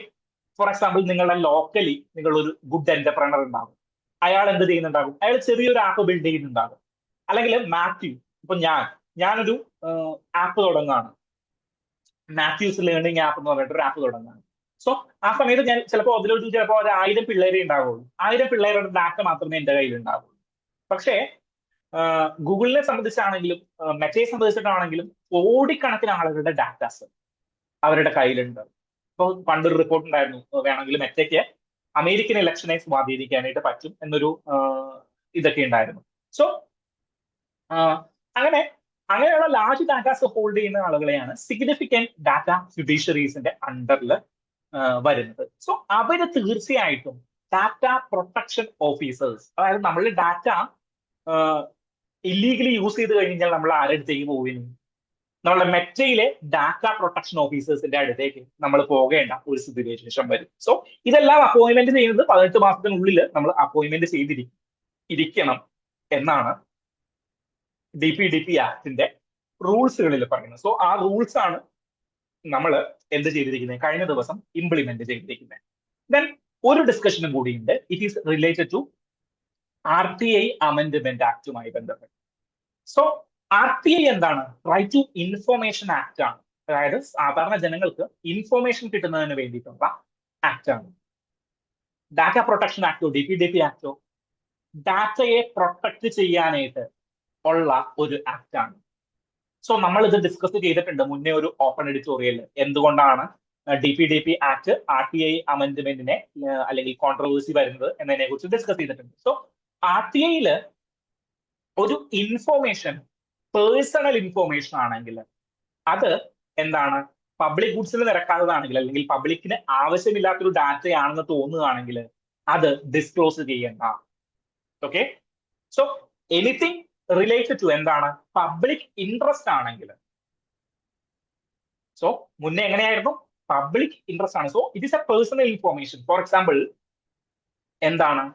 ഫോർ എക്സാമ്പിൾ നിങ്ങളുടെ ലോക്കലി നിങ്ങളൊരു ഗുഡ് എന്റർപ്രണർ ഉണ്ടാകും. അയാൾ എന്ത് ചെയ്യുന്നുണ്ടാകും? അയാൾ ചെറിയൊരു ആപ്പ് ബിൽഡ് ചെയ്യുന്നുണ്ടാകും. അല്ലെങ്കിൽ മാത്യു, ഇപ്പൊ ഞാനൊരു ആപ്പ് തുടങ്ങുകയാണ്, മാത്യൂസ് ലേണിംഗ് ആപ്പ് എന്ന് പറഞ്ഞിട്ട് ഒരു ആപ്പ് തുടങ്ങുകയാണ്. സോ ആ സമയത്ത് ഞാൻ ചിലപ്പോൾ അതിലൊരു 1000 പിള്ളേരെ ഉണ്ടാവുള്ളൂ. 1000 പിള്ളേരുടെ ഡാറ്റ മാത്രമേ എന്റെ കയ്യിൽ ഉണ്ടാവുള്ളൂ. പക്ഷേ ഗൂഗിളിനെ സംബന്ധിച്ചാണെങ്കിലും മെറ്റയെ സംബന്ധിച്ചിട്ടാണെങ്കിലും കോടിക്കണക്കിന് ആളുകളുടെ ഡാറ്റാസ് അവരുടെ കയ്യിലുണ്ട്. ഇപ്പോൾ പണ്ടൊരു റിപ്പോർട്ട് ഉണ്ടായിരുന്നു, വേണമെങ്കിൽ മെറ്റയ്ക്ക് അമേരിക്കൻ ഇലക്ഷനെ സ്വാധീനിക്കാനായിട്ട് പറ്റും എന്നൊരു ഇതൊക്കെ ഉണ്ടായിരുന്നു. സോ അങ്ങനെയുള്ള ലാർജ് ഡാറ്റാസ് ഹോൾഡ് ചെയ്യുന്ന ആളുകളെയാണ് സിഗ്നിഫിക്കന്റ് ഡാറ്റ ഫിഡ്യൂഷറീസിന്റെ അണ്ടറിൽ വരുന്നത്. സോ അവര് തീർച്ചയായിട്ടും ഡാറ്റ പ്രൊട്ടക്ഷൻ ഓഫീസേഴ്സ്, അതായത് നമ്മളുടെ ഡാറ്റ ഇല്ലീഗലി യൂസ് ചെയ്ത് കഴിഞ്ഞാൽ നമ്മൾ ആരുടെ അടുത്തേക്ക് പോകുന്നു? നമ്മളുടെ മെറ്റയിലെ ഡാറ്റ പ്രൊട്ടക്ഷൻ ഓഫീസേഴ്സിന്റെ അടുത്തേക്ക് നമ്മൾ പോകേണ്ട ഒരു സിറ്റുവേഷൻ വരും. സോ ഇതെല്ലാം അപ്പോയിന്റ്മെന്റ് ചെയ്യുന്നത് 18 മാസത്തിനുള്ളിൽ നമ്മൾ അപ്പോയിന്റ്മെന്റ് ചെയ്തിരിക്കണം എന്നാണ് DPDP ആക്ടിന്റെ റൂൾസുകളിൽ പറയുന്നത്. സോ ആ റൂൾസ് ആണ് നമ്മൾ എന്ത് ചെയ്തിരിക്കുന്നത്? കഴിഞ്ഞ ദിവസം ഇംപ്ലിമെന്റ് ചെയ്തിരിക്കുന്നത്. ദെൻ ഒരു ഡിസ്കഷനും കൂടിയുണ്ട്. It is related to RTI amendment ആക്ടുമായി ബന്ധപ്പെട്ട്. സോ RTI എന്താണ്? റൈറ്റ് ടു ഇൻഫോർമേഷൻ ആക്ട് ആണ്. അതായത് സാധാരണ ജനങ്ങൾക്ക് ഇൻഫോർമേഷൻ കിട്ടുന്നതിന് വേണ്ടിയിട്ടുള്ള ആക്ട് ആണ്. ഡാറ്റ പ്രൊട്ടക്ഷൻ ആക്ടോ DPDP ആക്ടോ ഡാറ്റയെ പ്രൊട്ടക്ട് ചെയ്യാനായിട്ട് ഉള്ള ഒരു ആക്ട് ആണ്. സോ നമ്മൾ ഇത് ഡിസ്കസ് ചെയ്തിട്ടുണ്ട് മുന്നേ ഒരു ഓപ്പൺ എഡിറ്റോറിയൽ. എന്തുകൊണ്ടാണ് DPDP ആക്ട് RTI അമെൻഡ്മെന്റിനെ അല്ലെങ്കിൽ കോൺട്രവേഴ്സി വരുന്നത് എന്നതിനെ കുറിച്ച് ഡിസ്കസ് ചെയ്തിട്ടുണ്ട്. സോ RTIയില് ഒരു ഇൻഫോർമേഷൻ പേഴ്സണൽ ഇൻഫോർമേഷൻ ആണെങ്കിൽ അത് എന്താണ് പബ്ലിക് ഗുഡ്സിൽ നിരക്കാത്തതാണെങ്കിൽ അല്ലെങ്കിൽ പബ്ലിക്കിന് ആവശ്യമില്ലാത്തൊരു ഡാറ്റയാണെന്ന് തോന്നുകയാണെങ്കിൽ അത് ഡിസ്ക്ലോസ് ചെയ്യണ്ട. Okay, so anything related to എന്താണ് പബ്ലിക് ഇൻട്രസ്റ്റ് ആണെങ്കിൽ, സോ മുന്നേ എങ്ങനെയായിരുന്നു? പബ്ലിക് ഇൻട്രസ്റ്റ് ആണ്. So it is a personal information. For example എന്താണ്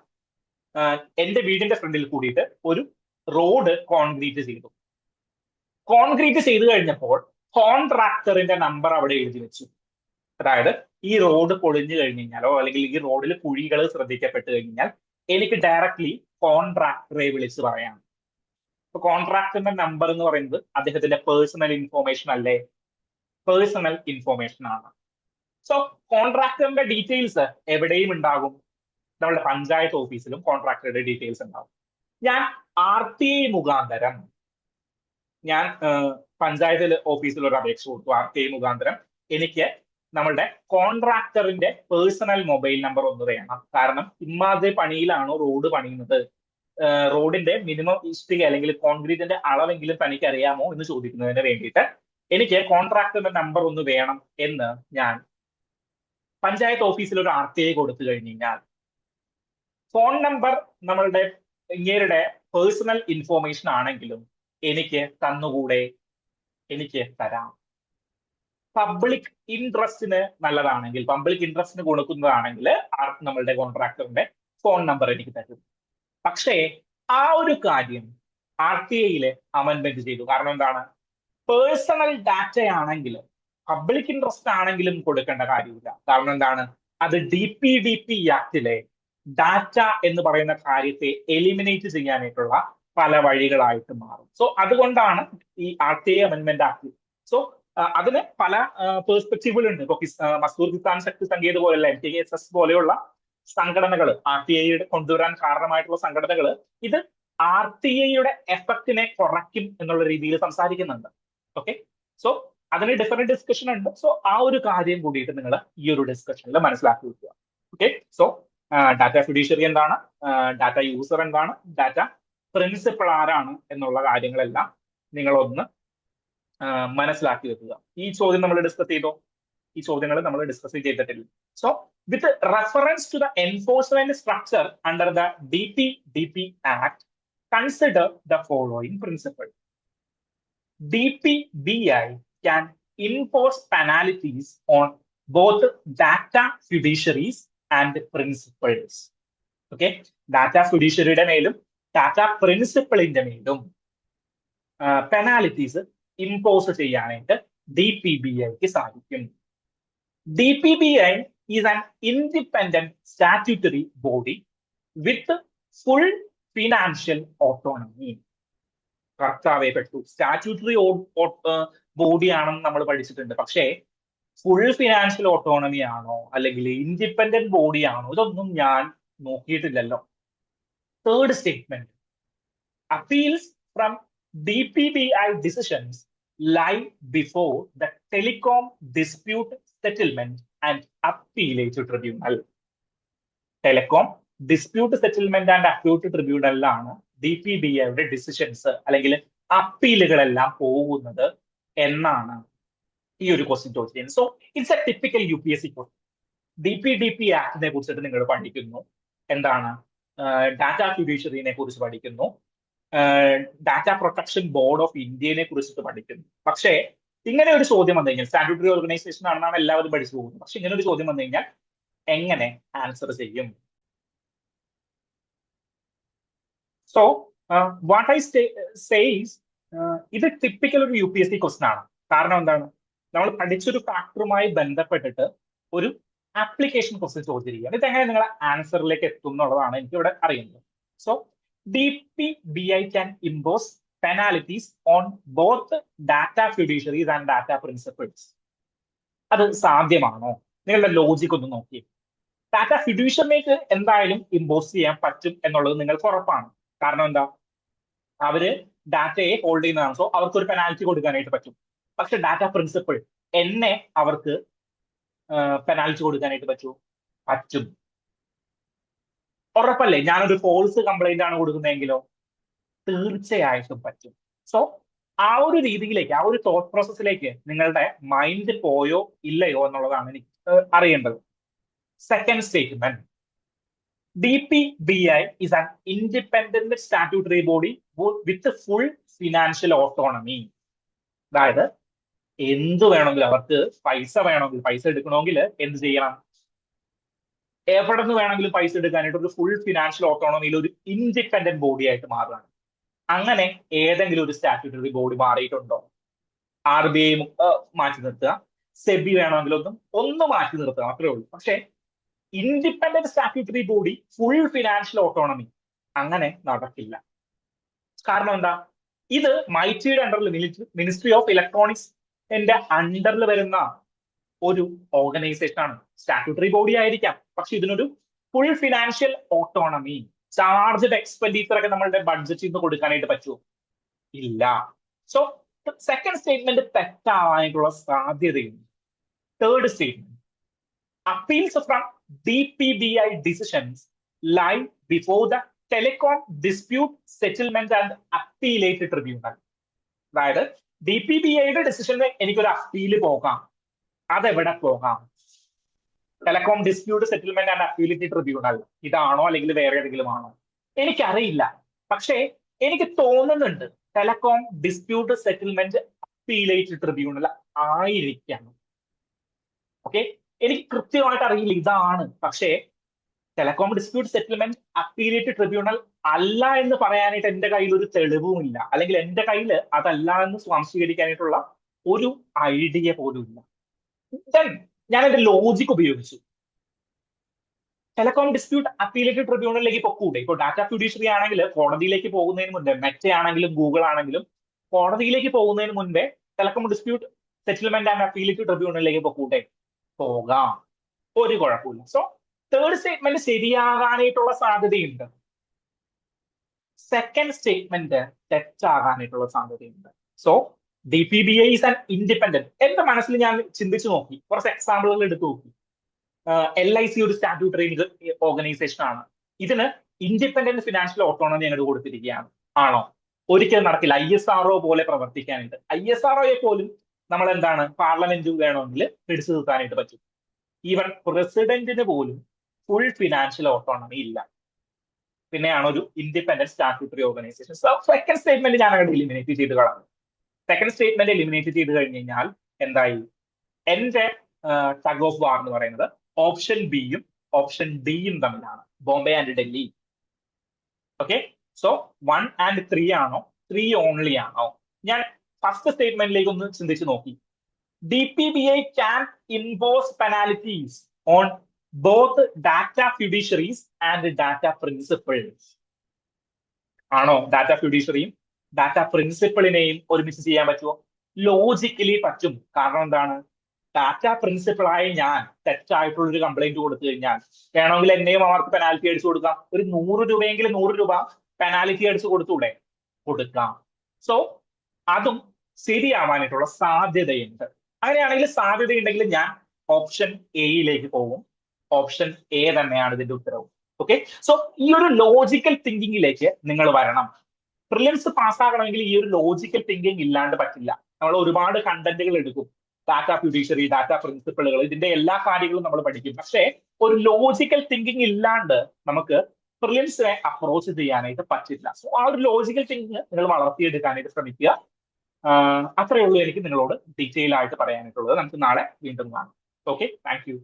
എന്റെ വീടിന്റെ ഫ്രണ്ടിൽ കൂടിയിട്ട് ഒരു റോഡ് കോൺക്രീറ്റ് ചെയ്തു. കോൺക്രീറ്റ് ചെയ്തു കഴിഞ്ഞപ്പോൾ കോൺട്രാക്ടറിന്റെ നമ്പർ അവിടെ എഴുതി വെച്ചു. അതായത് ഈ റോഡ് പൊളിഞ്ഞു കഴിഞ്ഞു കഴിഞ്ഞാലോ അല്ലെങ്കിൽ ഈ റോഡിൽ കുഴികൾ ശ്രദ്ധിക്കപ്പെട്ട് കഴിഞ്ഞാൽ എനിക്ക് ഡയറക്ട്ലി കോൺട്രാക്ടറെ വിളിച്ച് പറയാം. ഇപ്പൊ കോൺട്രാക്ടറിന്റെ നമ്പർ എന്ന് പറയുന്നത് അദ്ദേഹത്തിന്റെ പേഴ്സണൽ ഇൻഫോർമേഷൻ അല്ലേ? പേഴ്സണൽ ഇൻഫോർമേഷൻ ആണ്. സോ കോൺട്രാക്ടറിന്റെ ഡീറ്റെയിൽസ് എവിടെയും ഉണ്ടാകും. നമ്മുടെ പഞ്ചായത്ത് ഓഫീസിലും കോൺട്രാക്ടറുടെ ഡീറ്റെയിൽസ് ഉണ്ടാവും. ഞാൻ RTI മുഖാന്തരം ഞാൻ പഞ്ചായത്ത് ഓഫീസിൽ ഒരു അപേക്ഷ കൊടുത്തു. RTI മുഖാന്തരം എനിക്ക് നമ്മളുടെ കോൺട്രാക്ടറിന്റെ പേഴ്സണൽ മൊബൈൽ നമ്പർ ഒന്ന് വേണം. കാരണം ഇമ്മാതിരി പണിയിലാണോ റോഡ് പണിയുന്നത്, റോഡിന്റെ മിനിമം ഇഷ്ടിക അല്ലെങ്കിൽ കോൺക്രീറ്റിന്റെ അളവെങ്കിലും തനിക്ക് അറിയാമോ എന്ന് ചോദിക്കുന്നതിന് വേണ്ടിയിട്ട് എനിക്ക് കോൺട്രാക്ടറിന്റെ നമ്പർ ഒന്ന് വേണം എന്ന് ഞാൻ പഞ്ചായത്ത് ഓഫീസിൽ ഒരു RTI കൊടുത്തു കഴിഞ്ഞു കഴിഞ്ഞാൽ ഫോൺ നമ്പർ നമ്മളുടെ ഇങ്ങേരുടെ പേഴ്സണൽ ഇൻഫോർമേഷൻ ആണെങ്കിലും എനിക്ക് തന്നുകൂടെ, എനിക്ക് തരാം. പബ്ലിക് ഇൻട്രസ്റ്റിന് നല്ലതാണെങ്കിൽ, പബ്ലിക് ഇൻട്രസ്റ്റിന് കൊടുക്കുന്നതാണെങ്കിൽ നമ്മളുടെ കോൺട്രാക്ടറിന്റെ ഫോൺ നമ്പർ എനിക്ക് തരും. പക്ഷേ ആ ഒരു കാര്യം RTA അമെൻമെന്റ് ചെയ്തു. കാരണം എന്താണ്? പേഴ്സണൽ ഡാറ്റ ആണെങ്കിൽ പബ്ലിക് ഇൻട്രസ്റ്റ് ആണെങ്കിലും കൊടുക്കേണ്ട കാര്യമില്ല. കാരണം എന്താണ്? അത് DPDP ആക്ടിലെ ഡാറ്റ എന്ന് പറയുന്ന കാര്യത്തെ എലിമിനേറ്റ് ചെയ്യാനായിട്ടുള്ള പല വഴികളായിട്ട് മാറും. സോ അതുകൊണ്ടാണ് ഈ RTA അമെൻമെന്റ് ആക്ട്. സോ അതിന് പല പേഴ്സ്പെക്റ്റീവുകൾ ഉണ്ട്. ഇപ്പൊ മസ്ദൂർ കിസാൻ ശക്തി സംഘേത് പോലെയുള്ള MKSS പോലെയുള്ള സംഘടനകൾ, RTA കൊണ്ടുവരാൻ കാരണമായിട്ടുള്ള സംഘടനകൾ ഇത് RTA എഫക്റ്റിനെ കുറയ്ക്കും എന്നുള്ള രീതിയിൽ സംസാരിക്കുന്നുണ്ട്. ഓക്കെ, സോ അതിന് ഡിഫറെന്റ് ഡിസ്കഷൻ ഉണ്ട്. സോ ആ ഒരു കാര്യം കൂടിയിട്ട് നിങ്ങൾ ഈ ഒരു ഡിസ്കഷനിൽ മനസ്സിലാക്കി വെക്കുക. ഓക്കെ, സോ ഡാറ്റ ഫിഡ്യൂഷ്യറി എന്താണ്, ഡാറ്റ യൂസർ എന്താണ്, ഡാറ്റ പ്രിൻസിപ്പൾ ആരാണ് എന്നുള്ള കാര്യങ്ങളെല്ലാം നിങ്ങളൊന്ന് മനസ്സിലാക്കി വെക്കുക. ഈ ചോദ്യം നമ്മൾ ഡിസ്കസ് ചെയ്തോ? ഈ ചോദ്യങ്ങൾ നമ്മൾ ഡിസ്കസ് ചെയ്തിട്ടില്ല. So with reference to the enforcement structure under the DPDP act, consider the following principle. DPBI can impose penalties on both data fiduciaries and principals. Okay, data fiduciary മേലും data principalന്റെ മേലും penalties impose ചെയ്യാനായിട്ട് DPBIക്ക് സാധിക്കും. DPBI is an independent statutory body with full financial autonomy. കർത്താവേ പെട്ടു. Statutory body ആണെന്ന് നമ്മൾ പഠിച്ചിട്ടുണ്ട്. പക്ഷേ ഫുൾ ഫിനാൻഷ്യൽ ഓട്ടോണമി ആണോ അല്ലെങ്കിൽ ഇൻഡിപെൻഡന്റ് ബോഡി ആണോ, ഇതൊന്നും ഞാൻ നോക്കിയിട്ടില്ലല്ലോ. Third statement, appeals from DPBI decisions lie before the Telecom Dispute Settlement and Appellate Tribunal. Telecom dispute settlement and appellate ട്രിബ്യൂണലിലാണ് DPBIയുടെ ഡിസിഷൻസ് അല്ലെങ്കിൽ അപ്പീലുകളെല്ലാം പോകുന്നത് എന്നാണ് ഈ ഒരു ക്വസ്റ്റ്യൻ ചോദിച്ചിരിക്കുന്നത്. So it's a typical UPSC question. DPDP ആക്ടിനെ കുറിച്ചിട്ട് നിങ്ങൾ പഠിക്കുന്നു, എന്താണ് ഡാറ്റ ഫിഡ്യൂഷ്യറിനെ കുറിച്ച് പഠിക്കുന്നു, ഡാറ്റ പ്രൊട്ടക്ഷൻ ബോർഡ് ഓഫ് ഇന്ത്യനെ കുറിച്ചിട്ട് പഠിക്കുന്നു. പക്ഷേ ഇങ്ങനെ ഒരു ചോദ്യം വന്നു കഴിഞ്ഞാൽ, സ്റ്റാറ്റ്യൂട്ടറി ഓർഗനൈസേഷൻ ആണെന്നാണ് എല്ലാവരും പഠിച്ചു പോകുന്നത്. പക്ഷെ ഇങ്ങനെ ഒരു ചോദ്യം വന്നു കഴിഞ്ഞാൽ എങ്ങനെ ആൻസർ ചെയ്യും? സോ വാട്ട് ഐ സേസ്, ഇത് ടിപ്പിക്കൽ ഒരു UPSC ക്വസ്റ്റൻ ആണ്. കാരണം എന്താണ്? നമ്മൾ പഠിച്ചൊരു ഫാക്ടറുമായി ബന്ധപ്പെട്ടിട്ട് ഒരു ആപ്ലിക്കേഷൻ ക്വസ്റ്റൻ ചോദിച്ചിരിക്കുകയാണ്. ഇതെങ്ങനെ നിങ്ങൾ ആൻസറിലേക്ക് എത്തും എന്നുള്ളതാണ് എനിക്ക് ഇവിടെ അറിയുന്നത്. So DPBI can impose penalties on both data fiduciaries and data principals. അത് സാധ്യമാണോ? നിങ്ങളുടെ ലോജിക് ഒന്ന് നോക്കി. ഡാറ്റ ഫിഡ്യൂഷ്യറിലേക്ക് എന്തായാലും ഇമ്പോസ് ചെയ്യാൻ പറ്റും എന്നുള്ളത് നിങ്ങൾക്ക് ഉറപ്പാണ്. കാരണം എന്താ? അവര് ഡാറ്റയെ ഹോൾഡ് ചെയ്യുന്നതാണ്. സോ അവർക്ക് ഒരു പെനാൽറ്റി കൊടുക്കാനായിട്ട് പറ്റും. പക്ഷെ ഡാറ്റ പ്രിൻസിപ്പിൾ എന്നെ അവർക്ക് പെനാൽറ്റി കൊടുക്കാനായിട്ട് പറ്റും. ഉറപ്പല്ലേ? ഞാനൊരു ഫോൾസ് കംപ്ലൈന്റ് ആണ് കൊടുക്കുന്നതെങ്കിലോ തീർച്ചയായിട്ടും പറ്റും. സോ ആ ഒരു രീതിയിലേക്ക്, ആ ഒരു തോട്ട് പ്രോസസ്സിലേക്ക് നിങ്ങളുടെ മൈൻഡ് പോയോ ഇല്ലയോ എന്നുള്ളതാണ് എനിക്ക് അറിയേണ്ടത്. Second statement, DPBI is an independent statutory body with full financial autonomy. അതായത് എന്ത് വേണമെങ്കിലും, അവർക്ക് പൈസ വേണമെങ്കിൽ, പൈസ എടുക്കണമെങ്കിൽ എന്ത് ചെയ്യണം? എവിടെ നിന്ന് വേണമെങ്കിലും പൈസ എടുക്കാനായിട്ട് ഒരു ഫുൾ ഫിനാൻഷ്യൽ ഓട്ടോണമിയിൽ ഒരു ഇൻഡിപെൻഡന്റ് ബോഡി ആയിട്ട് മാറുകയാണ്. അങ്ങനെ ഏതെങ്കിലും ഒരു സ്റ്റാറ്റ്യൂട്ടറി ബോഡി മാറിയിട്ടുണ്ടോ? RBI മാറ്റി നിർത്തുക, സെബി വേണമെങ്കിൽ ഒന്ന് മാറ്റി നിർത്തുക, അത്രേ ഉള്ളൂ. പക്ഷേ independent statutory body full financial autonomy അങ്ങനെ നടക്കില്ല. കാരണം എന്താ? ഇത് മൈറ്റിയുടെ അണ്ടറിൽ, മിനിസ്ട്രി ഓഫ് ഇലക്ട്രോണിക്സിന്റെ അണ്ടറിൽ വരുന്ന ഒരു ഓർഗനൈസേഷൻ ആണ്. സ്റ്റാറ്റ്യൂട്ടറി ബോഡി ആയിരിക്കാം, പക്ഷെ ഇതിനൊരു full financial autonomy, charged expenditure ഒക്കെ നമ്മളുടെ ബഡ്ജറ്റിൽ നിന്ന് കൊടുക്കാനായിട്ട് പറ്റുമോ? ഇല്ല. സോ സെക്കൻഡ് സ്റ്റേറ്റ്മെന്റ് തെറ്റാവാനായിട്ടുള്ള സാധ്യതയുണ്ട്. Third statement, appeals from DPBI decisions lie before the Telecom Dispute Settlement and Appellate Tribunal. അതായത് DPBIയുടെ ഡിസിഷനിൽ എനിക്കൊരു അപ്പീല് പോകാം. അതെവിടെ പോകാം? Telecom dispute settlement and appellate tribunal ഇതാണോ അല്ലെങ്കിൽ വേറെ ഏതെങ്കിലും ആണോ? എനിക്കറിയില്ല. പക്ഷേ എനിക്ക് തോന്നുന്നുണ്ട് telecom dispute settlement appellate tribunal ആയിരിക്കണം. ഓക്കെ, എനിക്ക് കൃത്യമായിട്ട് അറിയില്ല ഇതാണ്, പക്ഷേ telecom dispute settlement appellate tribunal അല്ല എന്ന് പറയാനായിട്ട് എന്റെ കയ്യിൽ ഒരു തെളിവുമില്ല, അല്ലെങ്കിൽ എന്റെ കയ്യിൽ അതല്ല എന്ന് സ്വാംശീകരിക്കാനായിട്ടുള്ള ഒരു ഐഡിയ പോലും ഇല്ല. Then ഞാൻ എന്റെ ലോജിക് ഉപയോഗിച്ചു. ടെലകോം ഡിസ്പ്യൂട്ട് അപ്പീലേറ്റ് ട്രിബ്യൂണലിലേക്ക് പൊക്കൂടെ? ഇപ്പോൾ ഡാറ്റ ഫിഡ്യൂഷ്യറി ആണെങ്കിൽ കോടതിയിലേക്ക് പോകുന്നതിന് മുൻപേ, മെറ്റ ആണെങ്കിലും ഗൂഗിൾ ആണെങ്കിലും കോടതിയിലേക്ക് പോകുന്നതിന് മുൻപേ telecom dispute settlement and appellate ട്രിബ്യൂണലിലേക്ക് പൊക്കൂടെ? പോകാം, ഒരു കുഴപ്പമില്ല. സോ തേർഡ് സ്റ്റേറ്റ്മെന്റ് ശരിയാകാനായിട്ടുള്ള സാധ്യതയുണ്ട്, സെക്കൻഡ് സ്റ്റേറ്റ്മെന്റ് തെറ്റാകാനായിട്ടുള്ള സാധ്യതയുണ്ട്. So DPBA is an independent. എന്റെ മനസ്സിൽ ഞാൻ ചിന്തിച്ചു നോക്കി, കുറച്ച് എക്സാമ്പിളുകൾ എടുത്തു നോക്കി. LIC ഒരു സ്റ്റാറ്റ്യൂട്ടറി ഓർഗനൈസേഷൻ ആണ്. ഇതിന് ഇൻഡിപെൻഡന്റ് ഫിനാൻഷ്യൽ ഓട്ടോണമി അങ്ങോട്ട് കൊടുത്തിരിക്കുകയാണ്. ആണോ? ഒരിക്കലും നടക്കില്ല. ISRO പോലെ പ്രവർത്തിക്കാനായിട്ട്. ISROയെ പോലും നമ്മൾ എന്താണ്, പാർലമെന്റ് വേണമെങ്കിൽ പിടിച്ചു നിർത്താനായിട്ട് പറ്റും. ഈവൻ പ്രസിഡന്റിന് പോലും ഫുൾ ഫിനാൻഷ്യൽ ഓട്ടോണമി ഇല്ല. പിന്നെയാണ് ഒരു independent statutory organisation. Second statement ഞാൻ അങ്ങോട്ട് എലിമിനേറ്റ് ചെയ്ത് കളഞ്ഞു. സെക്കൻഡ് സ്റ്റേറ്റ്മെന്റ് എലിമിനേറ്റ് ചെയ്ത് കഴിഞ്ഞ് കഴിഞ്ഞാൽ എന്തായി? എന്റെ ടഗ് ഓഫ് വാർ എന്ന് പറയുന്നത് ഓപ്ഷൻ ബിയും ഓപ്ഷൻ ഡിയും തമ്മിലാണ്, Bombay and Delhi. Okay, so 1 and 3 ആണോ, 3 ഓൺലി ആണോ? ഞാൻ ഫസ്റ്റ് സ്റ്റേറ്റ്മെന്റിലേക്ക് ഒന്ന് ചിന്തിച്ചു നോക്കി. DPBA can impose penalties on both data fiduciaries and data principals. ആണോ? ഡാറ്റ ഫിഡ്യൂഷ്യറിയും ഡാറ്റ പ്രിൻസിപ്പിളിനെയും ഒരുമിച്ച് ചെയ്യാൻ പറ്റുമോ? ലോജിക്കലി പറ്റും. കാരണം എന്താണ്? ഡാറ്റ പ്രിൻസിപ്പിളായി ഞാൻ തെറ്റായിട്ടുള്ള ഒരു കംപ്ലൈന്റ് കൊടുത്തു കഴിഞ്ഞാൽ വേണമെങ്കിൽ എന്നെയും അവർക്ക് പെനാൽറ്റി അടിച്ചു കൊടുക്കാം. ഒരു 100 രൂപയെങ്കിലും 100 രൂപ പെനാൽറ്റി അടിച്ചു കൊടുത്തൂടെ? കൊടുക്കാം. സോ അതും ശരിയാവാനായിട്ടുള്ള സാധ്യതയുണ്ട്. അങ്ങനെയാണെങ്കിൽ സാധ്യതയുണ്ടെങ്കിൽ ഞാൻ ഓപ്ഷൻ എയിലേക്ക് പോകും. ഓപ്ഷൻ എ തന്നെയാണ് ഇതിന്റെ ഉത്തരവും. ഓക്കെ, സോ ഈ ഒരു ലോജിക്കൽ തിങ്കിങ്ങിലേക്ക് നിങ്ങൾ വരണം. പ്രിലിംസ് പാസ്സാകണമെങ്കിൽ ഈ ഒരു ലോജിക്കൽ തിങ്കിങ് ഇല്ലാണ്ട് പറ്റില്ല. നമ്മൾ ഒരുപാട് കണ്ടന്റുകൾ എടുക്കും, ഡാറ്റ ഫിഡ്യൂഷ്യറി, ഡാറ്റ പ്രിൻസിപ്പിളുകൾ, ഇതിന്റെ എല്ലാ കാര്യങ്ങളും നമ്മൾ പഠിക്കും. പക്ഷേ ഒരു ലോജിക്കൽ തിങ്കിങ് ഇല്ലാണ്ട് നമുക്ക് പ്രിലിംസിനെ അപ്രോച്ച് ചെയ്യാനായിട്ട് പറ്റില്ല. സോ ആ ഒരു ലോജിക്കൽ തിങ്കിങ് നിങ്ങൾ വളർത്തിയെടുക്കാനായിട്ട് ശ്രമിക്കുക. അത്രയേ ഉള്ളൂ എനിക്ക് നിങ്ങളോട് ഡീറ്റെയിൽ ആയിട്ട് പറയാനായിട്ടുള്ളത്. നമുക്ക് നാളെ വീണ്ടും കാണാം. Okay, thank you.